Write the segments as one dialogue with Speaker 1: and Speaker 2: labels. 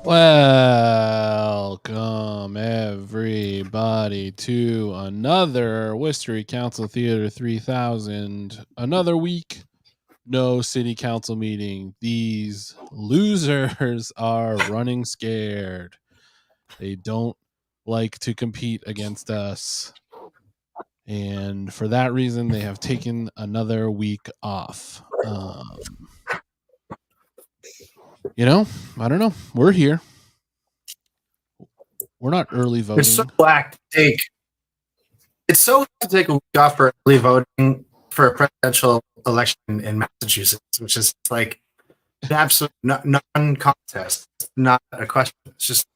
Speaker 1: Welcome everybody to another Worcestery Council Theater 3000. Another week, no city council meeting. These losers are running scared. They don't like to compete against us. And for that reason, they have taken another week off. I don't know. We're here. We're not early voting.
Speaker 2: It's so whack to take. It's so whack to take a week off for early voting for a presidential election in Massachusetts, which is like an absolute non-contest. It's not a question. It's just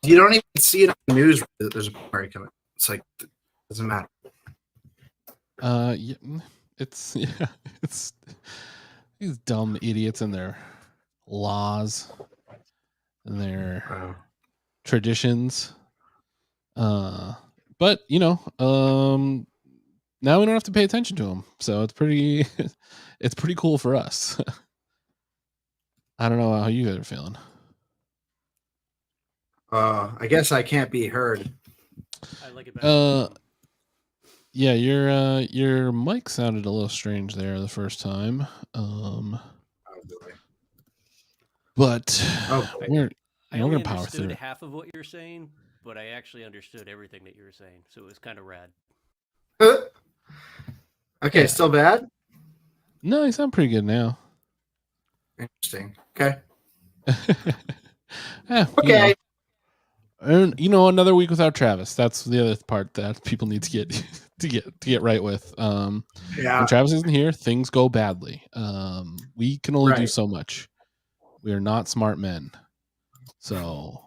Speaker 2: you don't even see it on the news that there's a primary coming. It's like it doesn't matter.
Speaker 1: It's these dumb idiots and their laws and their traditions. But now we don't have to pay attention to them, so it's pretty cool for us. I don't know how you guys are feeling.
Speaker 2: I guess I can't be heard.
Speaker 3: I like it better.
Speaker 1: Yeah, your mic sounded a little strange there the first time. But we're gonna power through it.
Speaker 3: Half of what you're saying, but I actually understood everything that you were saying, so it was kind of rad.
Speaker 2: Okay, still bad?
Speaker 1: No, you sound pretty good now.
Speaker 2: Interesting. Okay.
Speaker 1: Okay. And another week without Travis. That's the other part that people need to get right with. When Travis isn't here, things go badly. We can only do so much. We are not smart men. So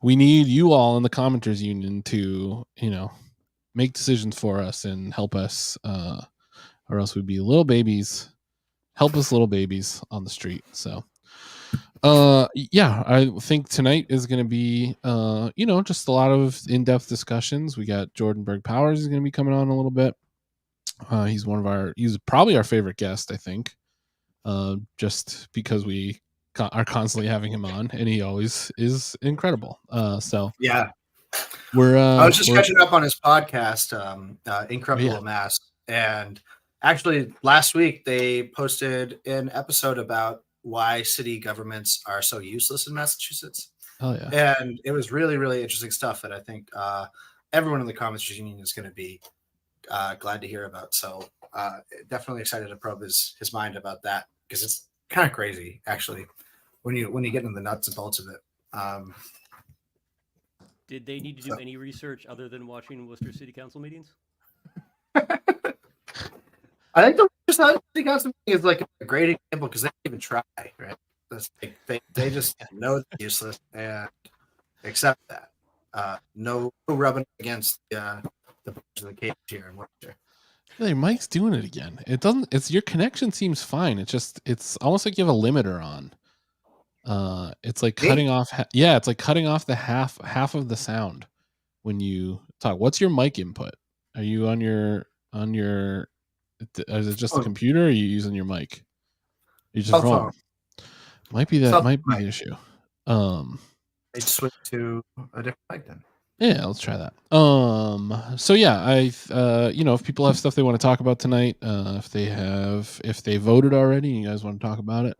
Speaker 1: we need you all in the commenters union to, make decisions for us and help us, or else we'd be little babies, helpless little babies on the street. So I think tonight is going to be, just a lot of in-depth discussions. We got Berg Powers is going to be coming on a little bit. He's probably our favorite guest, I think, just because we are constantly having him on, and he always is incredible.
Speaker 2: Yeah,
Speaker 1: I
Speaker 2: was just catching up on his podcast, Incredible Mass, and actually last week they posted an episode about why city governments are so useless in Massachusetts.
Speaker 1: Oh yeah.
Speaker 2: And it was really, really interesting stuff that I think everyone in the Commenters Union is going to be glad to hear about. So definitely excited to probe his mind about that, because it's kind of crazy, actually, when you get into the nuts and bolts of it.
Speaker 3: Did they need to do any research other than watching Worcester City Council meetings?
Speaker 2: I think the Worcester City Council meeting is like a great example, because they didn't even try, right? They just know they're useless and accept that. No rubbing against the cage here in Worcester.
Speaker 1: Hey, Mike's doing it again. Your connection seems fine. It's almost like you have a limiter on. It's like cutting off. It's like cutting off the half of the sound when you talk. What's your mic input? Are you on your? Is it just the computer? Or are you using your mic? You just phone. Might be the issue.
Speaker 2: I switch to a different mic then.
Speaker 1: Yeah, let's try that. So yeah, if people have stuff they want to talk about tonight, if they voted already, and you guys want to talk about it.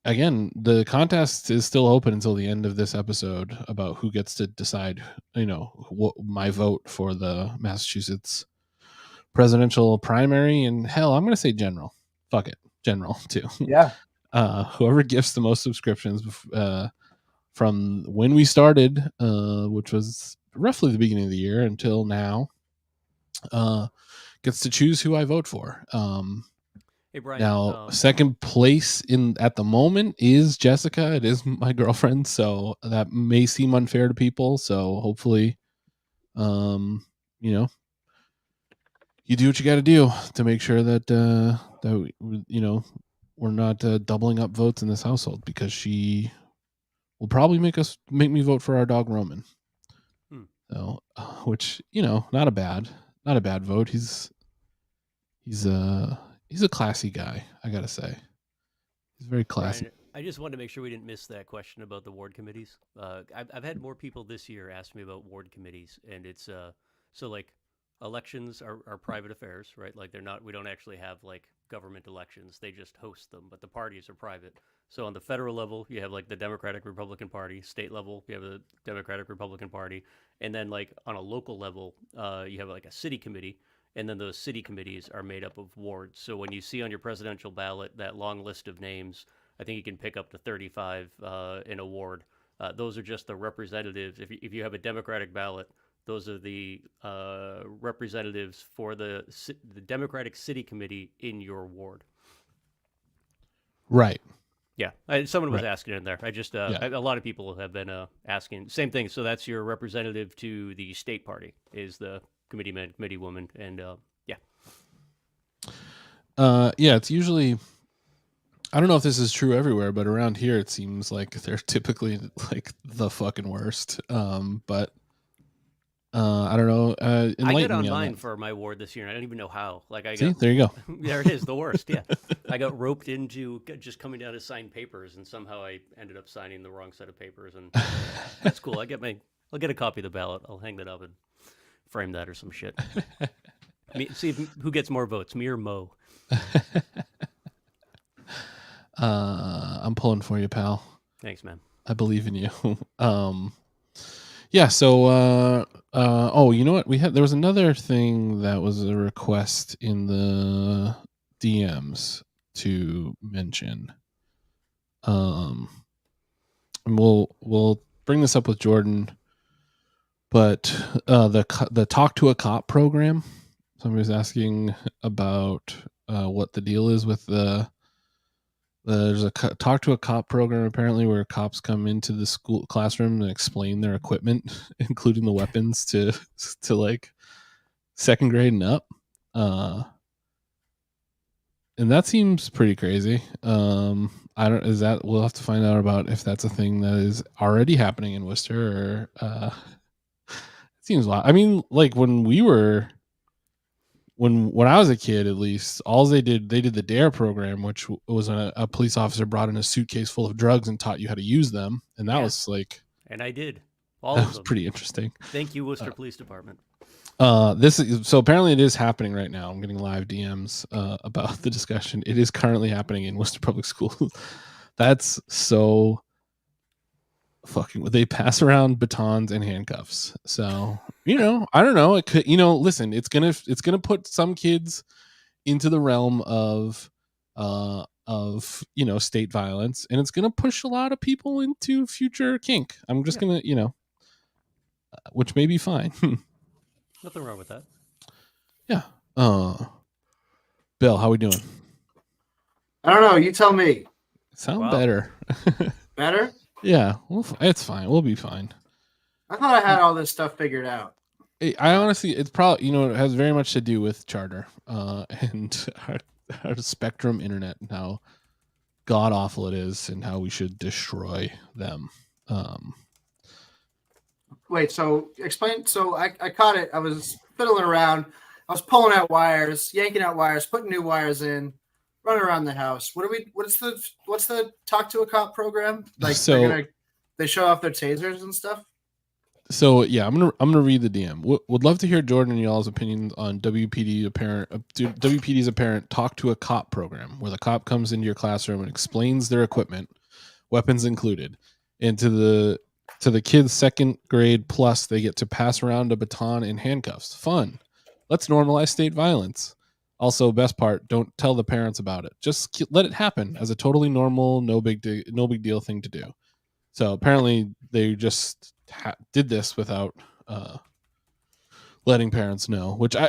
Speaker 1: Again, the contest is still open until the end of this episode about who gets to decide, what my vote for the Massachusetts presidential primary, and hell, I'm going to say general. Fuck it. General too.
Speaker 2: Yeah.
Speaker 1: Whoever gifts the most subscriptions, from when we started, which was roughly the beginning of the year until now, gets to choose who I vote for.
Speaker 3: Hey, Brian,
Speaker 1: now, second place at the moment is Jessica. It is my girlfriend, so that may seem unfair to people. So hopefully, you do what you got to do to make sure that we're not doubling up votes in this household, because she will probably make me vote for our dog Roman. So, which not a bad vote. He's he's a classy guy, I gotta say. He's very classy.
Speaker 3: Brian, I just wanted to make sure we didn't miss that question about the ward committees. I've had more people this year ask me about ward committees, and it's so like elections are private affairs, right? Like we don't actually have like government elections; they just host them, but the parties are private. So on the federal level, you have like the Democratic Republican Party. State level, you have the Democratic Republican Party, and then like on a local level, you have like a city committee. And then those city committees are made up of wards. So when you see on your presidential ballot that long list of names, I think you can pick up to 35 in a ward. Those are just the representatives. If you have a Democratic ballot, those are the representatives for the Democratic City Committee in your ward.
Speaker 1: Right.
Speaker 3: Yeah, someone was asking in there. I just
Speaker 1: Yeah.
Speaker 3: a lot of people have been asking same thing. So that's your representative to the state party is the committee man, committee woman, and yeah.
Speaker 1: Yeah, it's usually, I don't know if this is true everywhere, but around here it seems like they're typically like the fucking worst. But I don't know.
Speaker 3: I
Speaker 1: Enlighten
Speaker 3: got on
Speaker 1: me on
Speaker 3: mine
Speaker 1: that.
Speaker 3: for my ward this year, and I don't even know how. Like I
Speaker 1: See,
Speaker 3: got
Speaker 1: there you go.
Speaker 3: there it is, the worst. Yeah, I got roped into just coming down to sign papers, and somehow I ended up signing the wrong set of papers, and that's cool. I'll get a copy of the ballot. I'll hang that up and frame that or some shit. See who gets more votes, me or Mo.
Speaker 1: I'm pulling for you, pal.
Speaker 3: Thanks, man.
Speaker 1: I believe in you. Yeah. So, oh, you know what? There was another thing that was a request in the DMs to mention. And we'll bring this up with Jordan, but the Talk to a Cop program. Somebody was asking about what the deal is with there's a Talk to a Cop program apparently where cops come into the school classroom and explain their equipment, including the weapons, to like second grade and up. And that seems pretty crazy. We'll have to find out about if that's a thing that is already happening in Worcester or it seems wild. I mean, like when I was a kid, at least, all they did the DARE program, which was a police officer brought in a suitcase full of drugs and taught you how to use them, and that was like,
Speaker 3: and I did all
Speaker 1: that
Speaker 3: of
Speaker 1: was
Speaker 3: them.
Speaker 1: pretty interesting.
Speaker 3: Thank you, Worcester Police Department.
Speaker 1: So apparently it is happening right now. I'm getting live DMs about the discussion. It is currently happening in Worcester Public Schools. That's so fucking. They pass around batons and handcuffs. So I don't know. It could. Listen. It's gonna put some kids into the realm of state violence, and it's gonna push a lot of people into future kink. I'm just gonna which may be fine.
Speaker 3: Nothing wrong with that.
Speaker 1: Yeah. Bill, how we doing?
Speaker 2: I don't know. You tell me.
Speaker 1: Sound better.
Speaker 2: Better?
Speaker 1: Yeah, it's fine. We'll be fine.
Speaker 2: I thought I had all this stuff figured out.
Speaker 1: I honestly, it's probably it has very much to do with Charter and our Spectrum internet and how god awful it is and how we should destroy them.
Speaker 2: Wait, so explain. So I caught it. I was fiddling around. I was pulling out wires, yanking out wires, putting new wires in, running around the house. What's the Talk to a Cop program? Like, so they show off their tasers and stuff.
Speaker 1: So yeah, I'm gonna read the DM. Would love to hear Jordan and y'all's opinions on WPD's apparent Talk to a Cop program, where the cop comes into your classroom and explains their equipment, weapons included, and to the kids second grade plus, they get to pass around a baton and handcuffs. Fun. Let's normalize state violence. Also, best part, don't tell the parents about it. Just let it happen as a totally normal, no big deal thing to do. So apparently they just did this without letting parents know, which I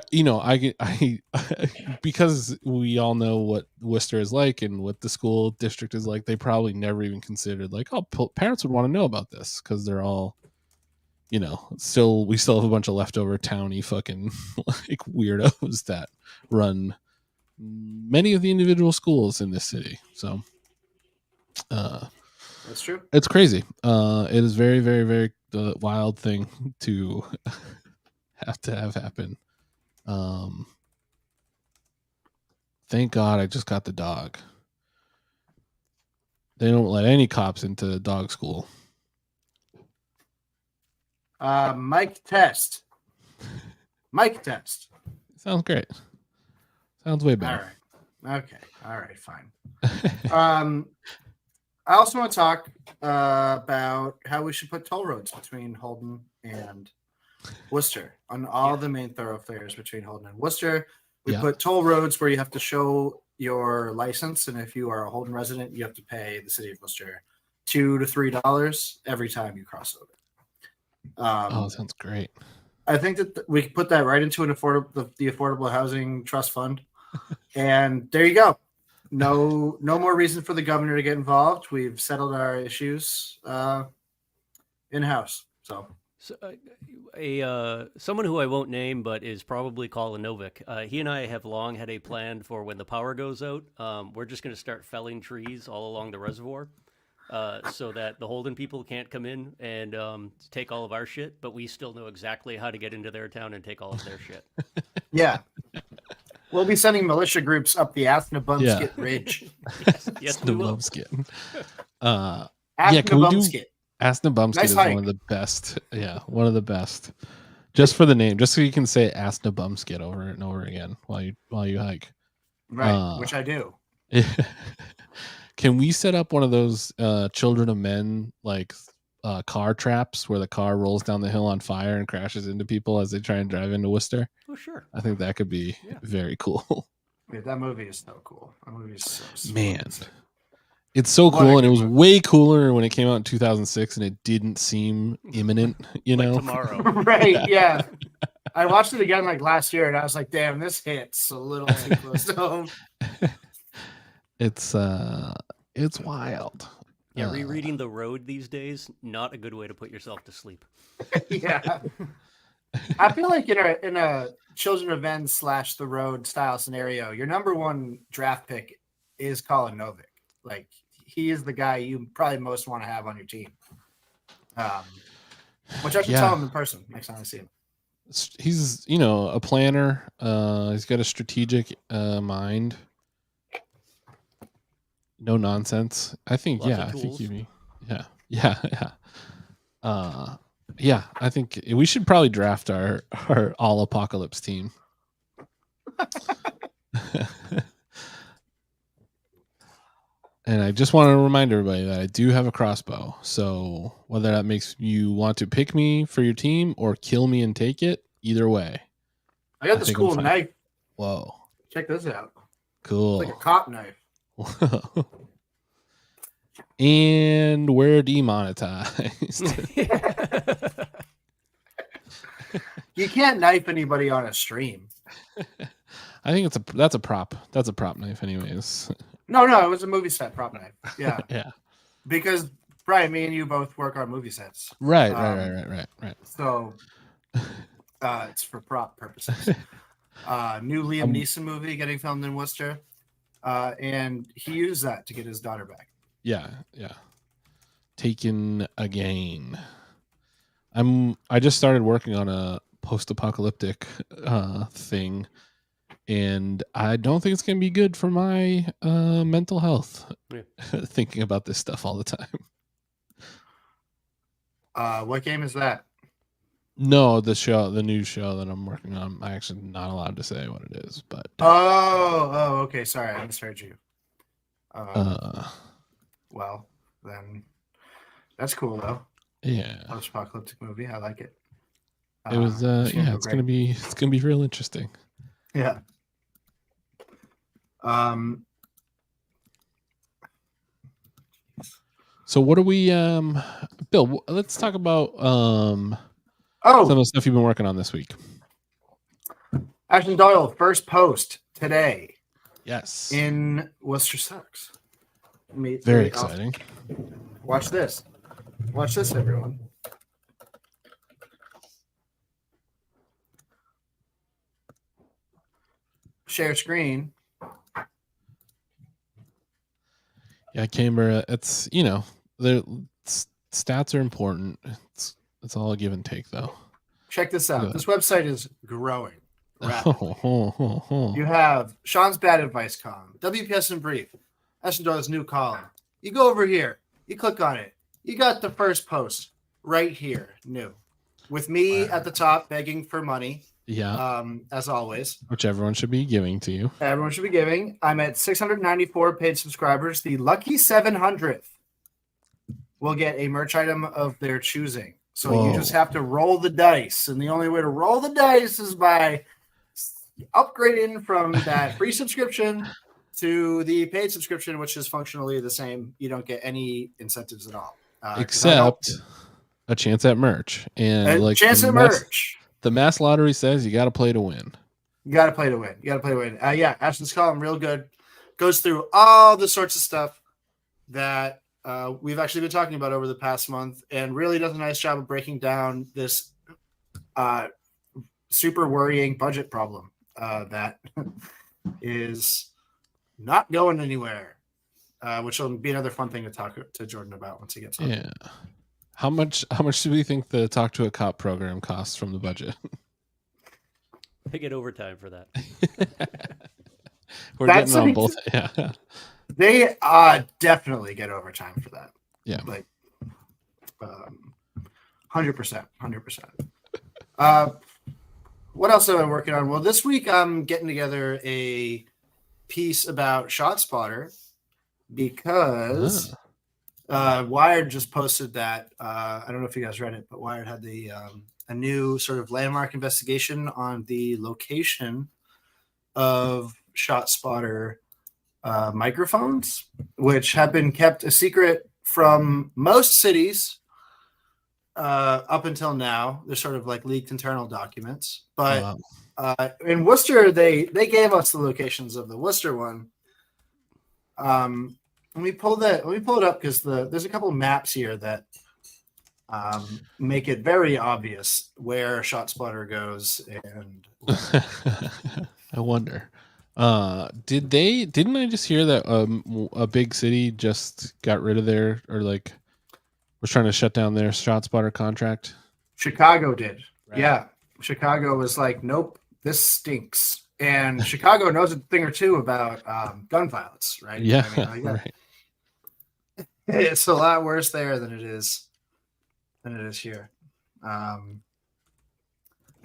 Speaker 1: because we all know what Worcester is like and what the school district is like, they probably never even considered like, oh, parents would want to know about this because they're all, we still have a bunch of leftover towny fucking like weirdos that run many of the individual schools in this city. So
Speaker 2: that's true.
Speaker 1: It's crazy. It is very, very, very wild thing to have happen. Thank God I just got the dog. They don't let any cops into dog school.
Speaker 2: Mic test. Mic test.
Speaker 1: Sounds great. Sounds way better.
Speaker 2: All right. Okay. All right. Fine. I also want to talk about how we should put toll roads between Holden and Worcester on all the main thoroughfares between Holden and Worcester. We put toll roads where you have to show your license, and if you are a Holden resident, you have to pay the city of Worcester $2 to $3 every time you cross over.
Speaker 1: Sounds great.
Speaker 2: I think that we put that right into the Affordable Housing Trust Fund, and there you go. No more reason for the governor to get involved. We've settled our issues in-house. So
Speaker 3: someone who I won't name, but is probably Colin Novick. He and I have long had a plan for when the power goes out. We're just going to start felling trees all along the reservoir, so that the Holden people can't come in and take all of our shit, but we still know exactly how to get into their town and take all of their shit.
Speaker 2: Yeah. We'll be sending militia groups up the Asnabumskit Ridge.
Speaker 3: Yes, we will.
Speaker 1: Asnabumskit.
Speaker 2: Asnabumskit.
Speaker 1: Asnabumskit
Speaker 2: Nice
Speaker 1: is
Speaker 2: hike.
Speaker 1: one of the best. Yeah, one of the best. Just for the name, just so you can say Asnabumskit over and over again while you hike.
Speaker 2: Right, which I do.
Speaker 1: Can we set up one of those Children of Men car traps where the car rolls down the hill on fire and crashes into people as they try and drive into Worcester?
Speaker 3: Oh, sure.
Speaker 1: I think that could be very cool.
Speaker 2: Yeah, that movie is so cool. That movie is so sweet.
Speaker 1: Man, it's so cool, and it was way cooler when it came out in 2006, and it didn't seem imminent.
Speaker 3: Like tomorrow,
Speaker 2: right? Yeah. I watched it again last year, and I was like, "Damn, this hits a little too close to home."
Speaker 1: It's wild.
Speaker 3: Yeah, rereading The Road these days, not a good way to put yourself to sleep.
Speaker 2: Yeah. I feel like in a Children of Men / The Road style scenario, your number one draft pick is Colin Novick. Like, he is the guy you probably most want to have on your team. Which I should tell him in person next time I see him.
Speaker 1: He's, a planner. He's got a strategic mind. No nonsense. I think, I think he'd be, I think we should probably draft our all apocalypse team. And I just want to remind everybody that I do have a crossbow. So whether that makes you want to pick me for your team or kill me and take it, either way.
Speaker 2: I got this cool knife.
Speaker 1: Whoa.
Speaker 2: Check this out.
Speaker 1: Cool.
Speaker 2: It's like a cop knife.
Speaker 1: And we're demonetized.
Speaker 2: You can't knife anybody on a stream.
Speaker 1: I think that's a prop. That's a prop knife, anyways.
Speaker 2: No, it was a movie set prop knife. Yeah.
Speaker 1: Yeah.
Speaker 2: Because Brian, me and you both work on movie sets.
Speaker 1: Right.
Speaker 2: So it's for prop purposes. New Liam Neeson movie getting filmed in Worcester. And he used that to get his daughter back.
Speaker 1: Yeah. Taken again. I just started working on a post-apocalyptic thing, and I don't think it's going to be good for my mental health. Thinking about this stuff all the time.
Speaker 2: What game is that?
Speaker 1: No, the new show that I'm working on. I'm actually not allowed to say what it is, but
Speaker 2: okay. Sorry, I misheard you. Well, then that's cool though.
Speaker 1: Yeah,
Speaker 2: post-apocalyptic movie. I like it.
Speaker 1: It was it's gonna be real interesting.
Speaker 2: Yeah.
Speaker 1: So what are we Bill, let's talk about some of the stuff you've been working on this week.
Speaker 2: Ashton Doyle, first post today.
Speaker 1: Yes.
Speaker 2: In Worcester Sucks.
Speaker 1: Very exciting.
Speaker 2: Watch this. Watch this, everyone. Share screen.
Speaker 1: Yeah, Canberra. It's the stats are important. It's all a give and take, though.
Speaker 2: Check this out. This website is growing rapidly. You have Shaun's Bad Advice column, WPS in Brief, Eschendorf's new column. You go over here, you click on it. You got the first post right here, new, with me at the top begging for money.
Speaker 1: Yeah.
Speaker 2: As always,
Speaker 1: Which everyone should be giving to you.
Speaker 2: Everyone should be giving. I'm at 694 paid subscribers. The lucky 700th will get a merch item of their choosing. So you just have to roll the dice. And the only way to roll the dice is by upgrading from that free subscription to the paid subscription, which is functionally the same. You don't get any incentives at all.
Speaker 1: Except a chance at merch. And like
Speaker 2: chance at merch.
Speaker 1: The mass lottery says you got to play to win.
Speaker 2: You got to play to win. Yeah, Ashton's column, real good. Goes through all the sorts of stuff that we've actually been talking about over the past month, and really does a nice job of breaking down this super worrying budget problem that is not going anywhere, which will be another fun thing to talk to Jordan about once he gets on.
Speaker 1: Yeah. How much do we think the Talk to a Cop program costs from the budget?
Speaker 3: They get overtime for that.
Speaker 1: We're getting on both. Yeah.
Speaker 2: They definitely get overtime for that.
Speaker 1: Yeah.
Speaker 2: Like 100%. What else am I working on? Well, this week I'm getting together a piece about ShotSpotter because Wired just posted that. I don't know if you guys read it, but Wired had a new sort of landmark investigation on the location of ShotSpotter microphones, which have been kept a secret from most cities up until now. They're sort of like leaked internal documents, but in Worcester, they gave us the locations of the Worcester one. Let me pull it up because there's a couple of maps here that make it very obvious where ShotSpotter goes. And
Speaker 1: I wonder, didn't I just hear that a big city just got rid of was trying to shut down their ShotSpotter contract?
Speaker 2: Chicago did.
Speaker 1: Right.
Speaker 2: Yeah. Chicago was like, nope, this stinks. And Chicago knows a thing or two about gun violence, right?
Speaker 1: Yeah.
Speaker 2: I mean,
Speaker 1: right.
Speaker 2: It's a lot worse there than it is here. But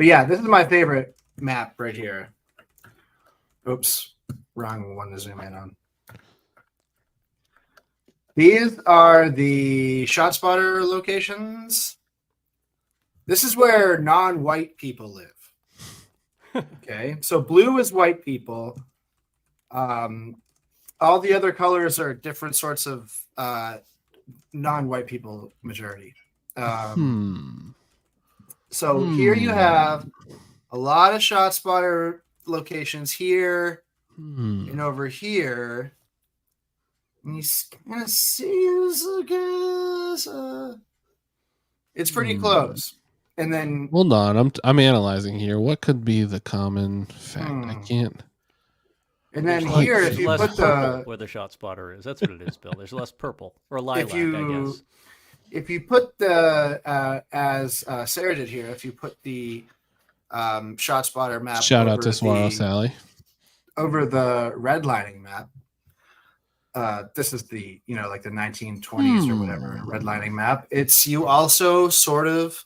Speaker 2: yeah, this is my favorite map right here. Oops, wrong one to zoom in on. These are the ShotSpotter locations. This is where non-white people live. Okay, so blue is white people. All the other colors are different sorts of non-white people majority. So here you have a lot of ShotSpotter locations here and over here. And you kind of see this, it's pretty close. And then
Speaker 1: hold on, I'm analyzing here. What could be the common fact? I can't.
Speaker 2: And then here, if you put
Speaker 3: where the ShotSpotter is, that's what it is, Bill. There's less purple or lilac, I guess.
Speaker 2: If you put the as Sarah did here, if you put the ShotSpotter map,
Speaker 1: shout out to Swallow Sally,
Speaker 2: over the redlining map. This is the like the 1920s or whatever redlining map. You also sort of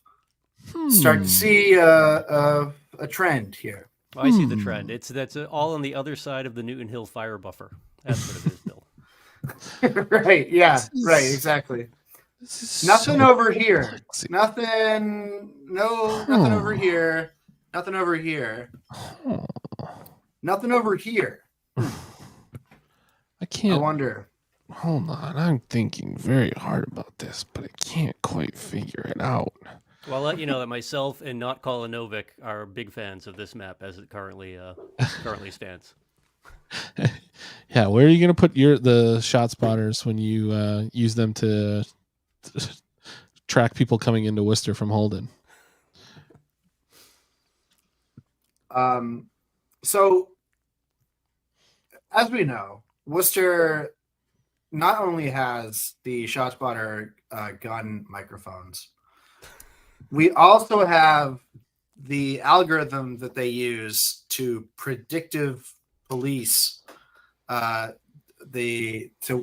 Speaker 2: start to see a trend here.
Speaker 3: Oh, I see the trend. That's all on the other side of the Newton Hill fire buffer. That's what it is, Bill.
Speaker 2: Right. Yeah. Right. Exactly. Nothing over here. Nothing. No. Nothing over here. Nothing over here. Nothing over here.
Speaker 1: I can't.
Speaker 2: I wonder.
Speaker 1: Hold on. I'm thinking very hard about this, but I can't quite figure it out.
Speaker 3: Well, I'll let you know that myself and Not Colin Novick are big fans of this map as it currently stands.
Speaker 1: Yeah, where are you going to put the ShotSpotters when you use them to track people coming into Worcester from Holden?
Speaker 2: So, as we know, Worcester not only has the ShotSpotter gun microphones, we also have the algorithm that they use to predictive police to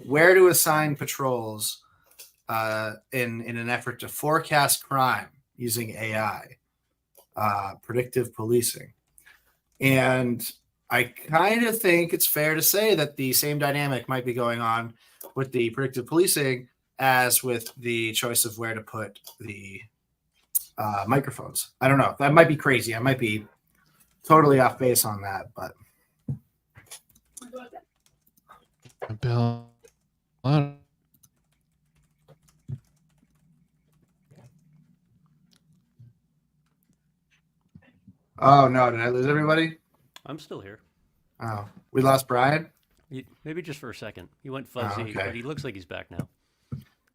Speaker 2: where to assign patrols in an effort to forecast crime using AI, predictive policing. And I kind of think it's fair to say that the same dynamic might be going on with the predictive policing as with the choice of where to put the microphones. I don't know. That might be crazy. I might be totally off base on that, but
Speaker 1: Bill,
Speaker 2: oh no, did I lose everybody?
Speaker 3: I'm still here.
Speaker 2: Oh, we lost Bryan.
Speaker 3: Maybe just for a second. He went fuzzy,
Speaker 2: okay.
Speaker 3: but he looks like he's back now.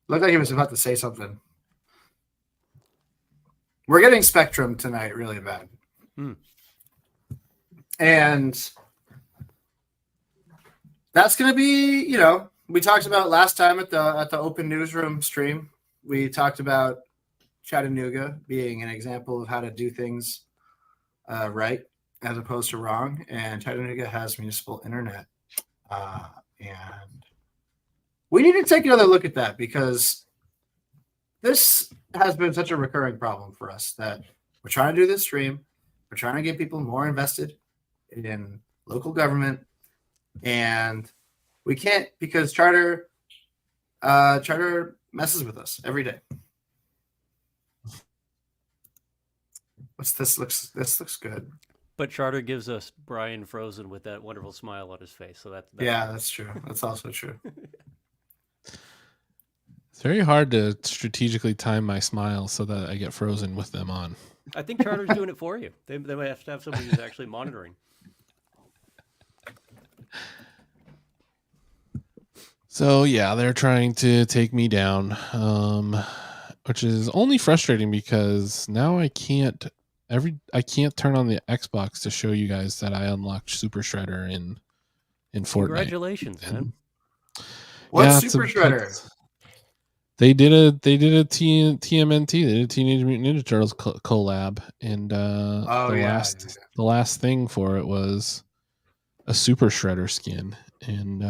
Speaker 2: Looked like he was about to say something. We're getting Spectrum tonight really bad. And that's going to be, we talked about last time at the open newsroom stream. We talked about Chattanooga being an example of how to do things right as opposed to wrong. And Chattanooga has municipal internet. And we need to take another look at that because this has been such a recurring problem for us that we're trying to do this stream. We're trying to get people more invested in local government, and we can't because Charter messes with us every day. This looks good.
Speaker 3: But Charter gives us Bryan frozen with that wonderful smile on his face. So
Speaker 2: that's true. That's also true.
Speaker 1: It's very hard to strategically time my smile so that I get frozen with them on.
Speaker 3: I think Charter's doing it for you. They might have to have somebody who's actually monitoring.
Speaker 1: So yeah, they're trying to take me down, which is only frustrating because now I can't turn on the Xbox to show you guys that I unlocked Super Shredder in Fortnite.
Speaker 3: Congratulations, man!
Speaker 2: What's Super Shredder?
Speaker 1: They did a TMNT. They did a Teenage Mutant Ninja Turtles collab, and the last thing for it was a Super Shredder skin, and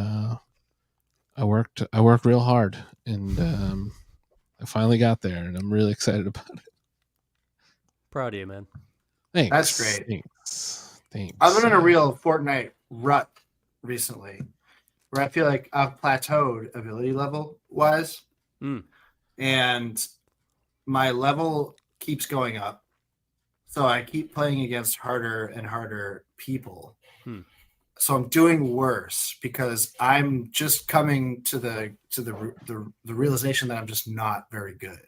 Speaker 1: I worked real hard, and I finally got there, and I'm really excited about it.
Speaker 3: Proud of you, man.
Speaker 1: Thanks.
Speaker 2: That's great.
Speaker 1: Thanks.
Speaker 2: I've been in a real Fortnite rut recently, where I feel like I've plateaued ability level wise. And my level keeps going up, so I keep playing against harder and harder people. So I'm doing worse because I'm just coming to the realization that I'm just not very good.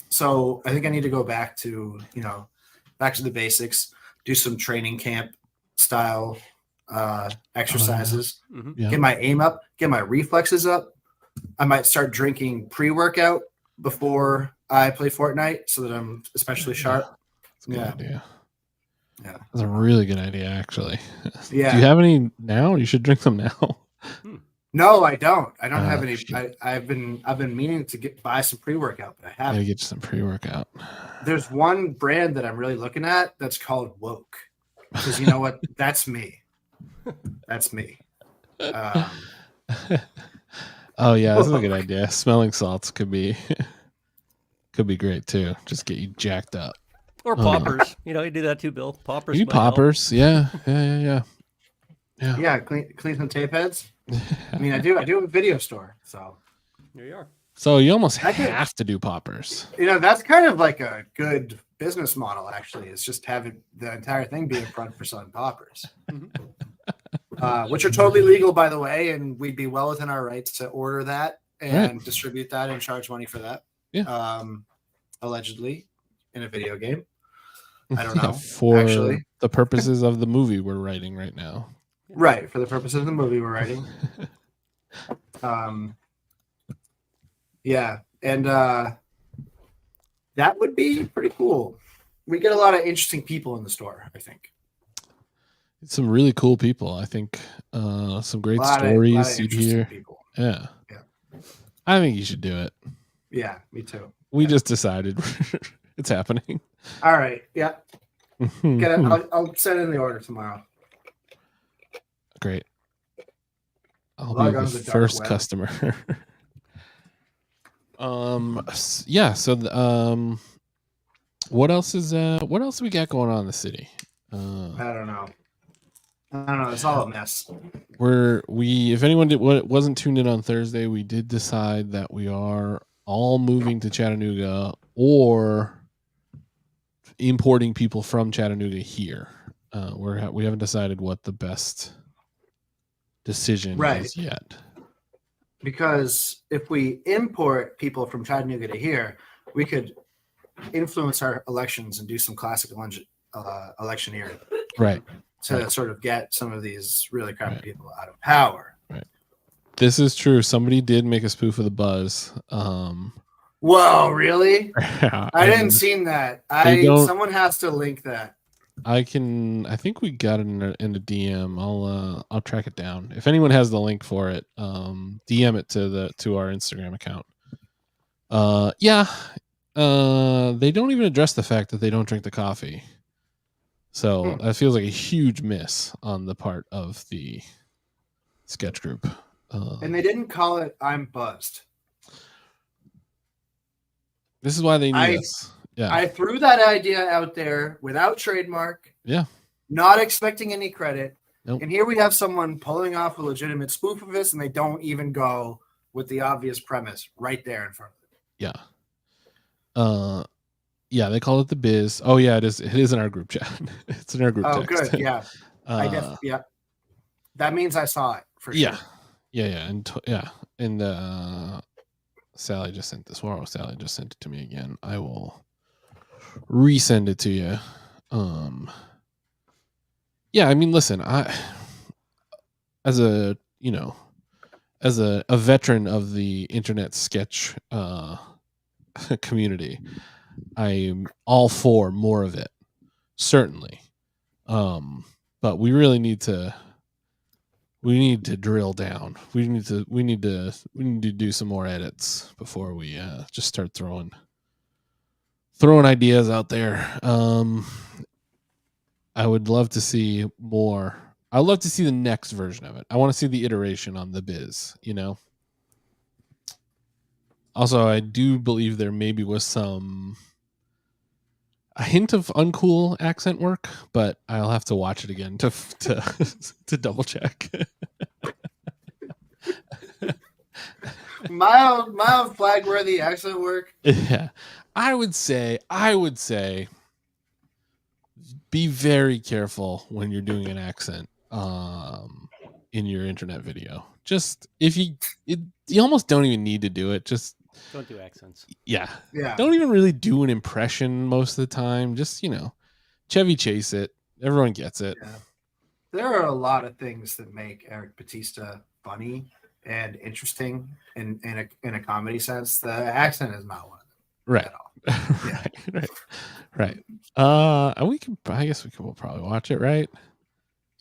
Speaker 2: So I think I need to go back to the basics, do some training camp style exercises, get my aim up, get my reflexes up. I might start drinking pre-workout before I play Fortnite so that I'm especially sharp.
Speaker 1: That's a good idea.
Speaker 2: Yeah.
Speaker 1: That's a really good idea, actually.
Speaker 2: Yeah.
Speaker 1: Do you have any now? You should drink them now.
Speaker 2: No, I don't. I don't have any. I've been meaning to buy some pre-workout, but I haven't.
Speaker 1: Gotta get you some pre-workout.
Speaker 2: There's one brand that I'm really looking at that's called Woke. Because you know what? That's me. That's me.
Speaker 1: Oh yeah, that's a good idea. Smelling salts could be great too. Just get you jacked up.
Speaker 3: Or poppers. You do that too, Bill. Poppers.
Speaker 1: You poppers. Yeah.
Speaker 2: Yeah, clean some tape heads. I mean, I do have a video store, so
Speaker 3: there you are.
Speaker 1: So you almost have to do poppers.
Speaker 2: That's kind of like a good business model, actually. It's just having the entire thing be in front for selling poppers. Which are totally legal, by the way, and we'd be well within our rights to order that and distribute that and charge money for that.
Speaker 1: Yeah.
Speaker 2: Allegedly in a video game. I don't know.
Speaker 1: For the purposes of the movie we're writing right now.
Speaker 2: Right. For the purposes of the movie we're writing. Yeah. And that would be pretty cool. We get a lot of interesting people in the store, I think.
Speaker 1: Some really cool people. I think some great stories you'd hear. People. Yeah. I think you should do it.
Speaker 2: Yeah, me too.
Speaker 1: We just decided it's happening.
Speaker 2: All right. Yeah. Get it. I'll send in the order tomorrow.
Speaker 1: Great. I'll
Speaker 2: Log
Speaker 1: be
Speaker 2: on
Speaker 1: the
Speaker 2: to the dark
Speaker 1: first
Speaker 2: web.
Speaker 1: customer. Yeah. So what else do we got going on in the city?
Speaker 2: I don't know. It's all a mess.
Speaker 1: If anyone wasn't tuned in on Thursday, we did decide that we are all moving to Chattanooga or importing people from Chattanooga here. We haven't decided what the best decision is yet.
Speaker 2: Because if we import people from Chattanooga to here, we could influence our elections and do some classic electioneering.
Speaker 1: Right.
Speaker 2: To sort of get some of these really crappy people out of power.
Speaker 1: Right. This is true. Somebody did make a spoof of the buzz.
Speaker 2: Whoa, really?
Speaker 1: Yeah,
Speaker 2: I didn't see that. Someone has to link that.
Speaker 1: I think we got it in a DM. I'll track it down. If anyone has the link for it, DM it to our Instagram account. They don't even address the fact that they don't drink the coffee. So that feels like a huge miss on the part of the sketch group.
Speaker 2: And they didn't call it "I'm buzzed."
Speaker 1: This is why they need us. Yeah.
Speaker 2: I threw that idea out there without trademark.
Speaker 1: Yeah.
Speaker 2: Not expecting any credit.
Speaker 1: Nope.
Speaker 2: And here we have someone pulling off a legitimate spoof of this, and they don't even go with the obvious premise right there in front of them.
Speaker 1: Yeah. Yeah, they call it the biz. Oh yeah, it is in our group chat. It's in our group text.
Speaker 2: Oh, good. Yeah. Yeah. That means I saw it for sure.
Speaker 1: Yeah. And Sally just sent this. Well, Sally just sent it to me again. I will resend it to you. Yeah, I mean, listen, as a veteran of the internet sketch community, I'm all for more of it, certainly. But we really need to drill down. We need to do some more edits before we just start throwing ideas out there. I would love to see more. I'd love to see the next version of it. I want to see the iteration on the biz, Also, I do believe there maybe was a hint of uncool accent work, but I'll have to watch it again to double check.
Speaker 2: mild flag worthy accent work.
Speaker 1: Yeah. I would say be very careful when you're doing an accent in your internet video. Just you almost don't even need to do it. Just
Speaker 3: don't do accents.
Speaker 2: Yeah.
Speaker 1: Don't even really do an impression most of the time. Just, Chevy Chase it. Everyone gets it. Yeah.
Speaker 2: There are a lot of things that make Eric Batista funny and interesting in a comedy sense. The accent is not one of them.
Speaker 1: Right.
Speaker 2: At all.
Speaker 1: Right. We'll probably watch it, right?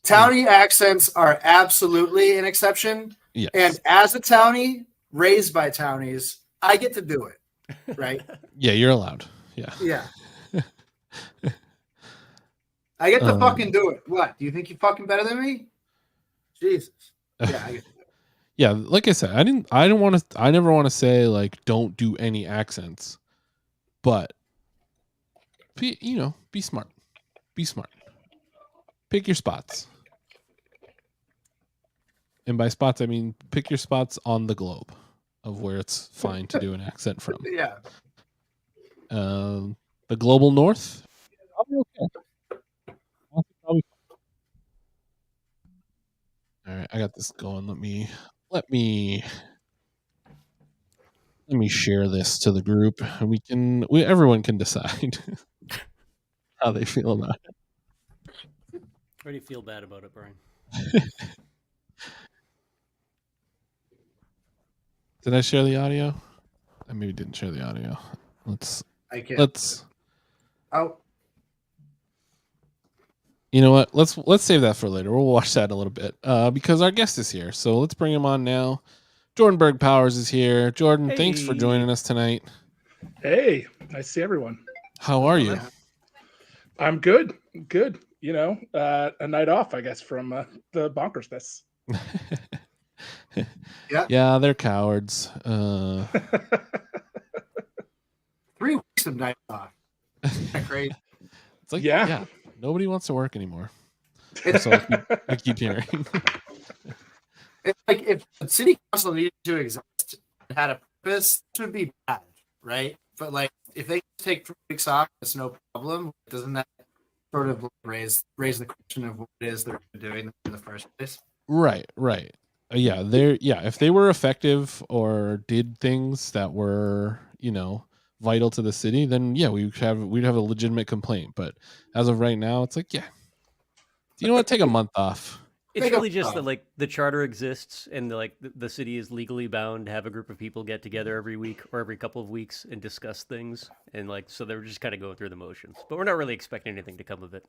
Speaker 2: Townie accents are absolutely an exception.
Speaker 1: Yes.
Speaker 2: And as a townie raised by townies, I get to do it, right?
Speaker 1: Yeah, you're allowed. Yeah.
Speaker 2: Yeah. I get to fucking do it. What? Do you think you're fucking better than me? Jesus. Yeah, I get to do it.
Speaker 1: Yeah, like I said, I never want to say like don't do any accents. But be smart. Be smart. Pick your spots. And by spots I mean pick your spots on the globe of where it's fine to do an accent from.
Speaker 2: Yeah.
Speaker 1: The global north. I'll be okay. All right, I got this going. Let me share this to the group, and everyone can decide how they feel about it.
Speaker 3: I already feel bad about it, Brian.
Speaker 1: Did I share the audio? I maybe didn't share the audio. You know what? Let's save that for later. We'll watch that in a little bit because our guest is here. So let's bring him on now. Jordan Berg Powers is here. Jordan, Thanks for joining us tonight.
Speaker 4: Hey, nice to see everyone.
Speaker 1: How are you?
Speaker 4: I'm good. Good. You know, a night off, I guess, from the bonkersness.
Speaker 1: Yeah, they're cowards.
Speaker 2: 3 weeks of night off. Great.
Speaker 1: It's like,
Speaker 4: Yeah.
Speaker 1: yeah, nobody wants to work anymore. So I keep hearing.
Speaker 2: It's like if the city council needed to exist and had a purpose, this would be bad, right? But like if they take 3 weeks off, it's no problem. Doesn't that sort of raise the question of what it is they're doing in the first place?
Speaker 1: Right. Yeah, if they were effective or did things that were, vital to the city, then yeah, we'd have a legitimate complaint. But as of right now, it's like, yeah, you know what? Take a month off.
Speaker 3: It's really just that like the charter exists and the city is legally bound to have a group of people get together every week or every couple of weeks and discuss things, and like so they're just kind of going through the motions. But we're not really expecting anything to come of it.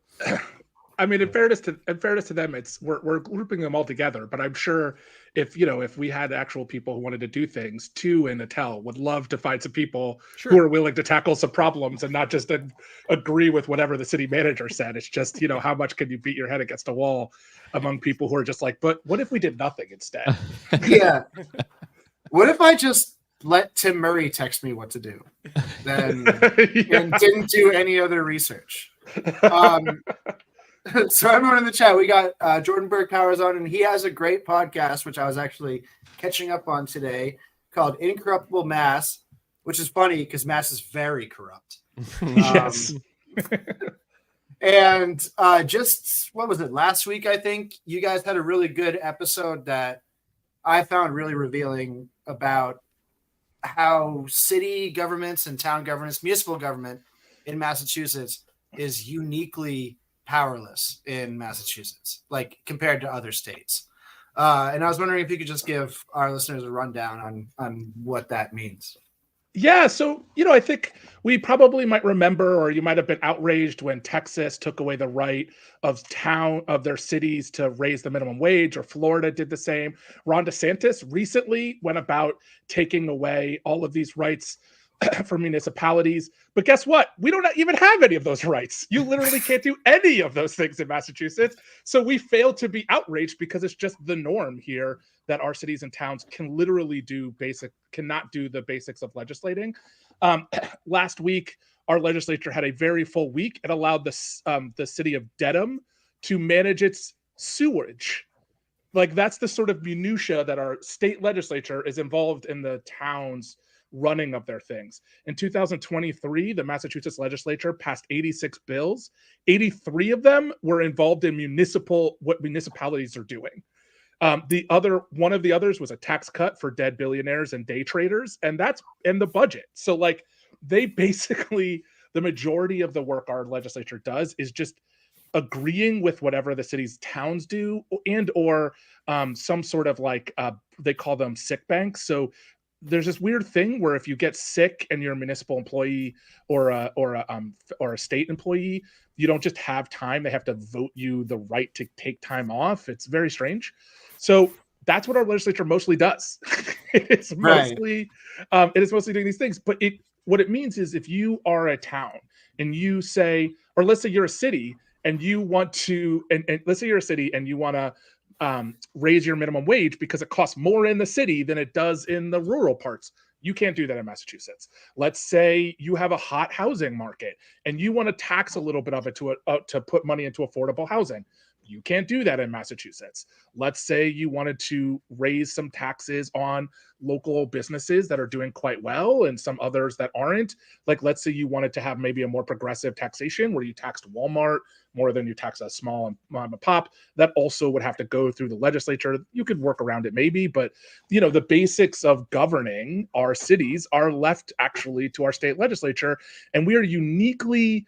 Speaker 4: I mean, in fairness to them, we're grouping them all together. But I'm sure if we had actual people who wanted to do things, Tu and Attell would love to find some people who are willing to tackle some problems and not just agree with whatever the city manager said. It's just how much can you beat your head against a wall among people who are just like, but what if we did nothing instead?
Speaker 2: Yeah. What if I just let Tim Murray text me what to do, then and didn't do any other research? So everyone in the chat, we got Jordan Berg Powers on, and he has a great podcast, which I was actually catching up on today, called Incorruptible Mass, which is funny because Mass is very corrupt.
Speaker 4: Yes.
Speaker 2: And just, what was it, last week, I think, you guys had a really good episode that I found really revealing about how city governments and town governments, municipal government in Massachusetts is uniquely powerless in Massachusetts, like compared to other states. And I was wondering if you could just give our listeners a rundown on what that means.
Speaker 4: Yeah, so I think we probably might remember, or you might have been outraged when Texas took away the right of their cities to raise the minimum wage, or Florida did the same. Ron DeSantis recently went about taking away all of these rights for municipalities. But guess what? We don't even have any of those rights. You literally can't do any of those things in Massachusetts. So we fail to be outraged because it's just the norm here that our cities and towns cannot do the basics of legislating. Last week, our legislature had a very full week. It allowed the city of Dedham to manage its sewage. Like, that's the sort of minutia that our state legislature is involved in the town's running of their things. In 2023, the Massachusetts legislature passed 86 bills. 83 of them were involved in what municipalities are doing. One of the others was a tax cut for dead billionaires and day traders, and that's in the budget. So like, they basically, the majority of the work our legislature does is just agreeing with whatever the city's towns do, and or some sort of like they call them sick banks. So there's this weird thing where if you get sick and you're a municipal employee or a state employee, you don't just have time. They have to vote you the right to take time off. It's very strange. So that's what our legislature mostly does. It's mostly doing these things. But what it means is, if you are a town and you say, or let's say you're a city and you want to, and let's say you're a city and you want to raise your minimum wage because it costs more in the city than it does in the rural parts. You can't do that in Massachusetts. Let's say you have a hot housing market and you want to tax a little bit of it to put money into affordable housing. You can't do that in Massachusetts. Let's say you wanted to raise some taxes on local businesses that are doing quite well and some others that aren't. Like, let's say you wanted to have maybe a more progressive taxation where you taxed Walmart more than you tax a small mom and pop. That also would have to go through the legislature. You could work around it maybe, but the basics of governing our cities are left actually to our state legislature, and we are uniquely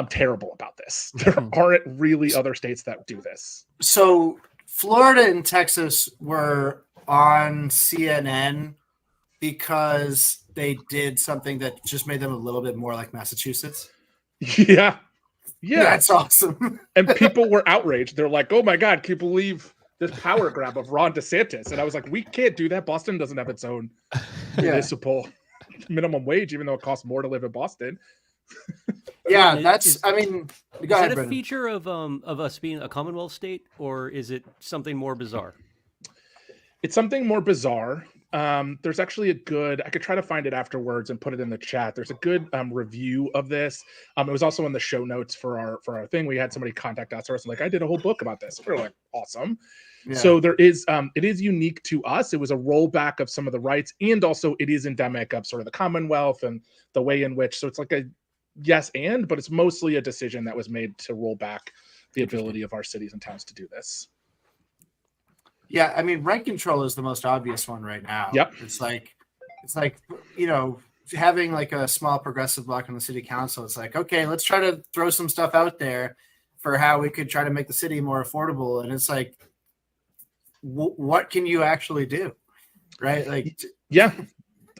Speaker 4: terrible about this. There aren't really other states that do this.
Speaker 2: So Florida and Texas were on CNN because they did something that just made them a little bit more like Massachusetts.
Speaker 4: Yeah.
Speaker 2: That's awesome.
Speaker 4: And people were outraged. They're like, oh my God, can you believe this power grab of Ron DeSantis? And I was like, we can't do that. Boston doesn't have its own municipal minimum wage, even though it costs more to live in Boston.
Speaker 2: Yeah,
Speaker 3: Is-
Speaker 2: that's.
Speaker 3: is-
Speaker 2: I mean,
Speaker 3: Is
Speaker 2: go
Speaker 3: that
Speaker 2: ahead,
Speaker 3: a
Speaker 2: Brendan.
Speaker 3: feature of us being a Commonwealth state, or is it something more bizarre?
Speaker 4: It's something more bizarre. There's actually a good, I could try to find it afterwards and put it in the chat. There's a good review of this. It was also in the show notes for our thing. We had somebody contact us and like, I did a whole book about this. We're like, awesome.
Speaker 2: Yeah.
Speaker 4: So there is, it is unique to us. It was a rollback of some of the rights, and also it is endemic of sort of the Commonwealth and the way in which, so it's like a yes and, but it's mostly a decision that was made to roll back the ability of our cities and towns to do this.
Speaker 2: Yeah, I mean, rent control is the most obvious one right now.
Speaker 4: Yep.
Speaker 2: It's like, having like a small progressive block on the city council. It's like, okay, let's try to throw some stuff out there for how we could try to make the city more affordable. And it's like, what can you actually do, right? Like,
Speaker 4: yeah.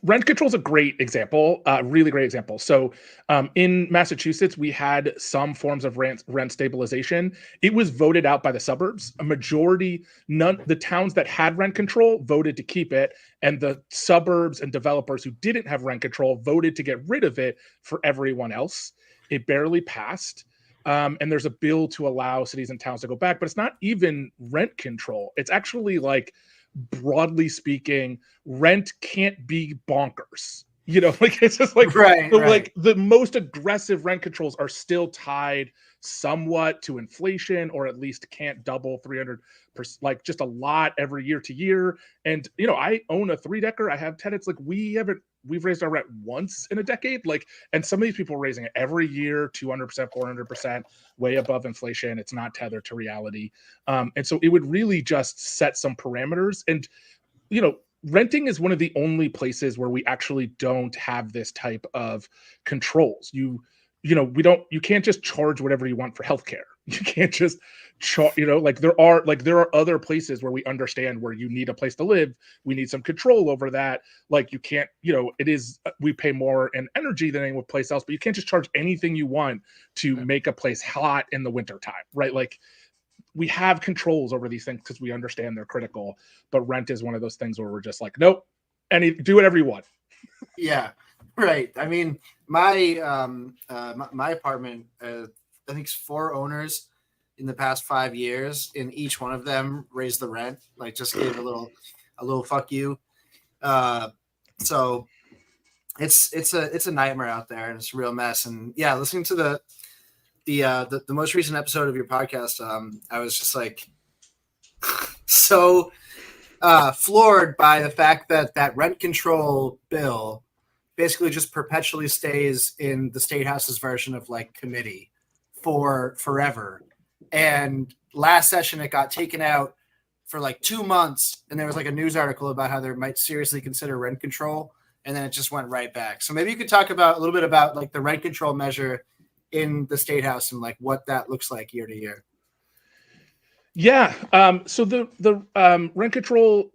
Speaker 4: Rent control is a great example, really great example. So in Massachusetts, we had some forms of rent stabilization. It was voted out by the suburbs. A majority, the towns that had rent control voted to keep it, and the suburbs and developers who didn't have rent control voted to get rid of it for everyone else. It barely passed. And there's a bill to allow cities and towns to go back, but it's not even rent control. It's actually like, broadly speaking, rent can't be bonkers. Like it's just like,
Speaker 2: right.
Speaker 4: like the most aggressive rent controls are still tied somewhat to inflation, or at least can't double 300%, like just a lot every year to year. And I own a 3-decker. I have tenants. Like we've raised our rent once in a decade. Like, and some of these people are raising it every year, 200%, 400%, way above inflation. It's not tethered to reality. And so it would really just set some parameters. And, renting is one of the only places where we actually don't have this type of controls. You can't just charge whatever you want for healthcare. You can't just charge, like there are other places where we understand where you need a place to live. We need some control over that. Like you can't, we pay more in energy than any place else, but you can't just charge anything you want to make a place hot in the wintertime, right? Like we have controls over these things because we understand they're critical, but rent is one of those things where we're just like, nope, do whatever you want.
Speaker 2: Yeah, right. I mean, my my apartment, I think it's 4 owners in the past 5 years, and each one of them raised the rent, like just gave a little fuck you. So it's a nightmare out there, and it's a real mess. And yeah, listening to the most recent episode of your podcast, I was just like so floored by the fact that rent control bill basically just perpetually stays in the state house's version of like committee for forever. And last session it got taken out for like 2 months, and there was like a news article about how they might seriously consider rent control, and then it just went right back. So maybe you could talk about a little bit about like the rent control measure in the state house and like what that looks like year to year.
Speaker 4: Yeah. So the rent control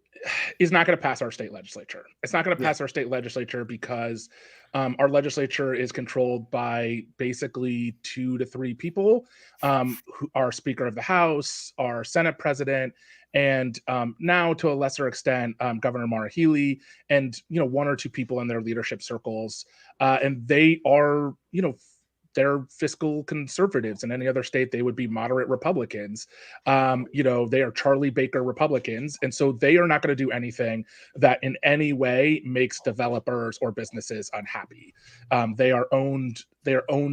Speaker 4: is not going to pass our state legislature. It's not going to pass our state legislature because our legislature is controlled by basically 2 to 3 people, who are Speaker of the House, our Senate President, and now to a lesser extent, Governor Maura Healey, and 1 or 2 people in their leadership circles, and they are they're fiscal conservatives. In any other state, they would be moderate Republicans. They are Charlie Baker Republicans. And so they are not going to do anything that in any way makes developers or businesses unhappy. They are owned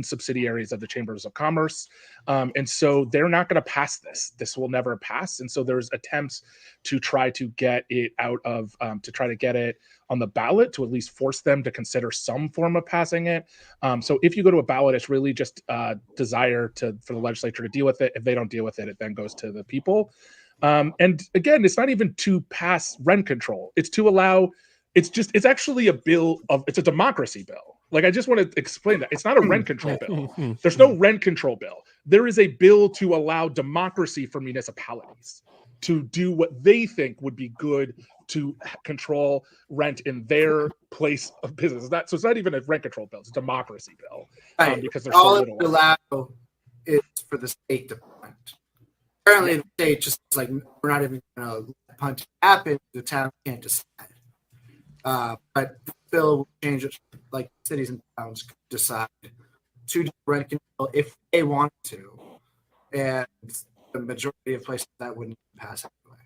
Speaker 4: subsidiaries of the Chambers of Commerce. And so they're not going to pass this. This will never pass. And so there's attempts to try to get it to try to get it on the ballot, to at least force them to consider some form of passing it. So if you go to a ballot, it's really just desire for the legislature to deal with it. If they don't deal with it, it then goes to the people. And again, it's not even to pass rent control. It's to allow, it's actually it's a democracy bill. Like, I just want to explain that. It's not a rent control bill. There's no rent control bill. There is a bill to allow democracy for municipalities to do what they think would be good to control rent in their place of business. So it's not even a rent control bill. It's a democracy bill, because there's so little.
Speaker 2: All it allow is for the state to punt. Apparently, the state just like, we're not even going to let punt happen. The town can't decide. But the bill will change it, like cities and towns could decide to do rent control if they want to, and the majority of places that wouldn't pass anyway.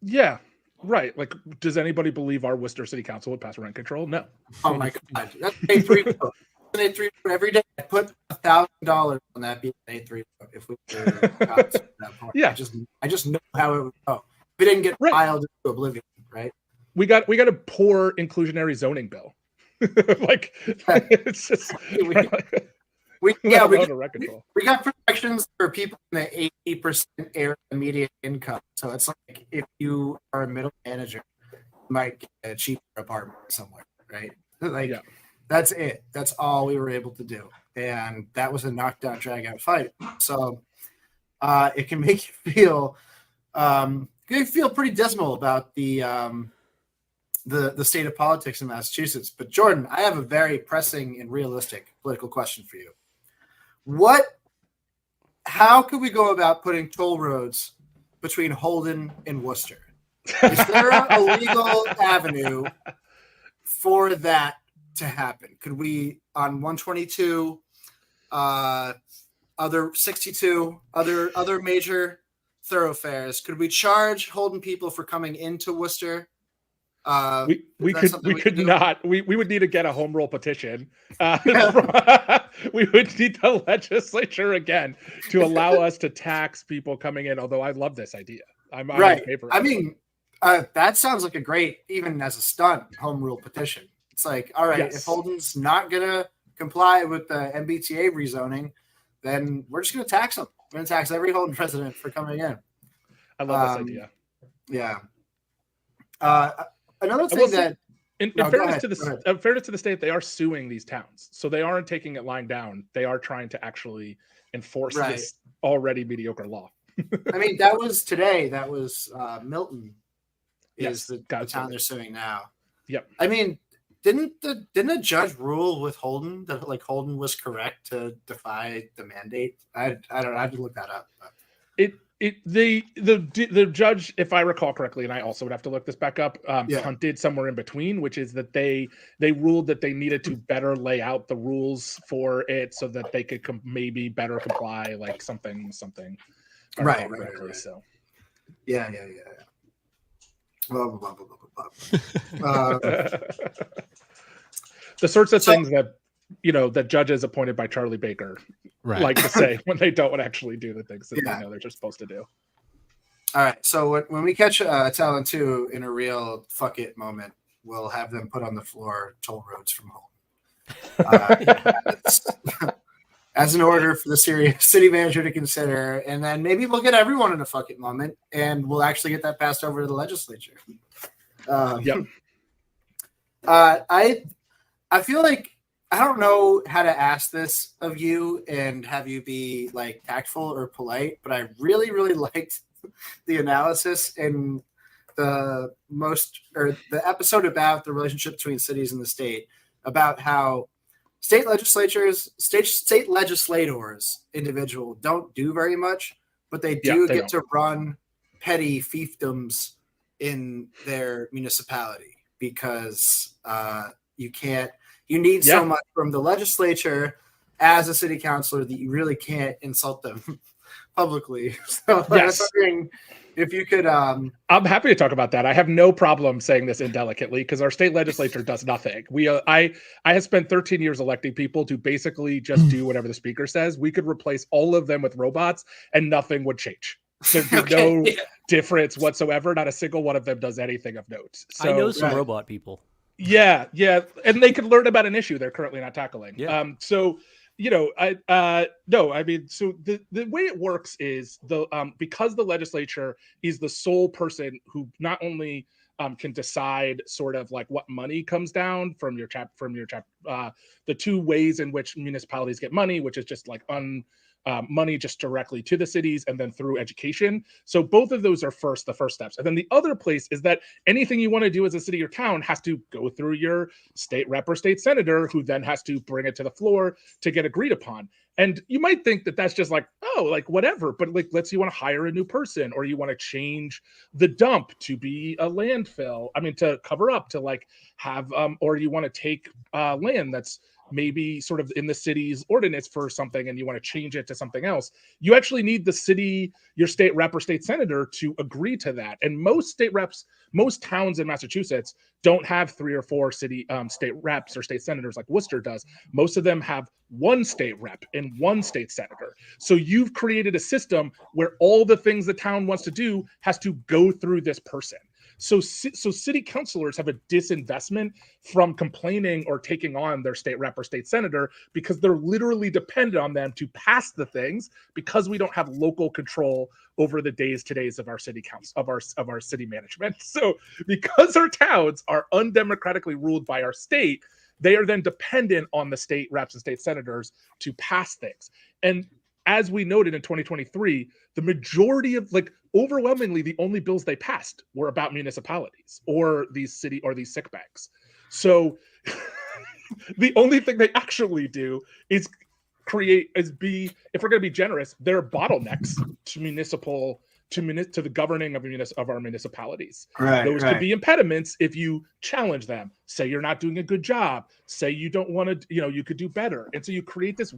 Speaker 4: Yeah, right. Like, does anybody believe our Worcester City Council would pass rent control? No.
Speaker 2: Oh my God, that's an A3 vote. An A3 vote every day. I put $1,000 on that being an A3 vote if we were got to that point.
Speaker 4: Yeah.
Speaker 2: I just know how it would go. We didn't get filed into oblivion, right?
Speaker 4: We got a poor inclusionary zoning bill. Like, it's just
Speaker 2: we
Speaker 4: we
Speaker 2: got protections for people in the 80% area median income. So it's like if you are a middle manager, you might get a cheaper apartment somewhere, right? Like that's it. That's all we were able to do, and that was a knockdown, drag out fight. So it can make you feel pretty dismal about the state of politics in Massachusetts. But Jordan, I have a very pressing and realistic political question for you. How could we go about putting toll roads between Holden and Worcester? Is there a legal avenue for that to happen? Could we, on 122, other 62, other major thoroughfares, could we charge Holden people for coming into Worcester?
Speaker 4: We could not. We would need to get a home rule petition. We would need the legislature again to allow us to tax people coming in. Although I love this idea. I'm
Speaker 2: right.
Speaker 4: in favor.
Speaker 2: I mean, that sounds like a great, even as a stunt, home rule petition. It's like, all right, if Holden's not gonna comply with the MBTA rezoning, then we're just gonna tax them. We're gonna tax every Holden resident for coming in.
Speaker 4: I love this idea.
Speaker 2: Yeah. Another thing that,
Speaker 4: in fairness to the state, they are suing these towns, so they aren't taking it lying down. They are trying to actually enforce this already mediocre law.
Speaker 2: I mean, that was today. That was Milton. Is the town they're suing now?
Speaker 4: Yep.
Speaker 2: I mean, didn't a judge rule with Holden that like Holden was correct to defy the mandate? I don't know. I have to look that up. But.
Speaker 4: The judge, if I recall correctly, and I also would have to look this back up, punted somewhere in between, which is that they ruled that they needed to better lay out the rules for it so that they could maybe better comply, like something.
Speaker 2: Right.
Speaker 4: So,
Speaker 2: yeah. Blah, blah, blah, blah, blah, blah.
Speaker 4: The sorts of things that that judges appointed by Charlie Baker like to say when they don't actually do the things that they know they're just supposed to do.
Speaker 2: All right. So when we catch Talent 2 in a real fuck it moment, we'll have them put on the floor toll roads from home. As an order for the city manager to consider, and then maybe we'll get everyone in a fuck it moment, and we'll actually get that passed over to the legislature. I feel like I don't know how to ask this of you and have you be like tactful or polite, but I really, really liked the analysis in the episode about the relationship between cities and the state, about how state legislators, individual, don't do very much, but they get to run petty fiefdoms in their municipality because you need so much from the legislature as a city councilor that you really can't insult them publicly. So I was wondering if you could. I'm
Speaker 4: happy to talk about that. I have no problem saying this indelicately because our state legislature does nothing. I have spent 13 years electing people to basically just do whatever the speaker says. We could replace all of them with robots and nothing would change. There's no difference whatsoever. Not a single one of them does anything of note. So,
Speaker 3: I know some robot people.
Speaker 4: Yeah, and they could learn about an issue they're currently not tackling.
Speaker 3: Yeah.
Speaker 4: So the way it works is because the legislature is the sole person who not only can decide sort of like what money comes down from your the two ways in which municipalities get money, which is just like money just directly to the cities and then through education. So both of those are the first steps. And then the other place is that anything you want to do as a city or town has to go through your state rep or state senator, who then has to bring it to the floor to get agreed upon. And you might think that that's just like, oh, like whatever, but like, let's say you want to hire a new person, or you want to change the dump to be a landfill. I mean, to cover up, to like have, or you want to take land that's maybe sort of in the city's ordinance for something and you want to change it to something else, you actually need the city, your state rep or state senator to agree to that. And most state reps, most towns in Massachusetts don't have 3 or 4 state reps or state senators like Worcester does. Most of them have 1 state rep and 1 state senator. So you've created a system where all the things the town wants to do has to go through this person. So city councilors have a disinvestment from complaining or taking on their state rep or state senator because they're literally dependent on them to pass the things, because we don't have local control over the days of our city council, of our city management. So because our towns are undemocratically ruled by our state, they are then dependent on the state reps and state senators to pass things. And as we noted in 2023, the majority of, like, overwhelmingly, the only bills they passed were about municipalities or these sick banks. So the only thing they actually do is if we're going to be generous, they're bottlenecks to the governing of our municipalities. Those could be impediments if you challenge them, say you're not doing a good job, say you don't want to, you could do better. And so you create this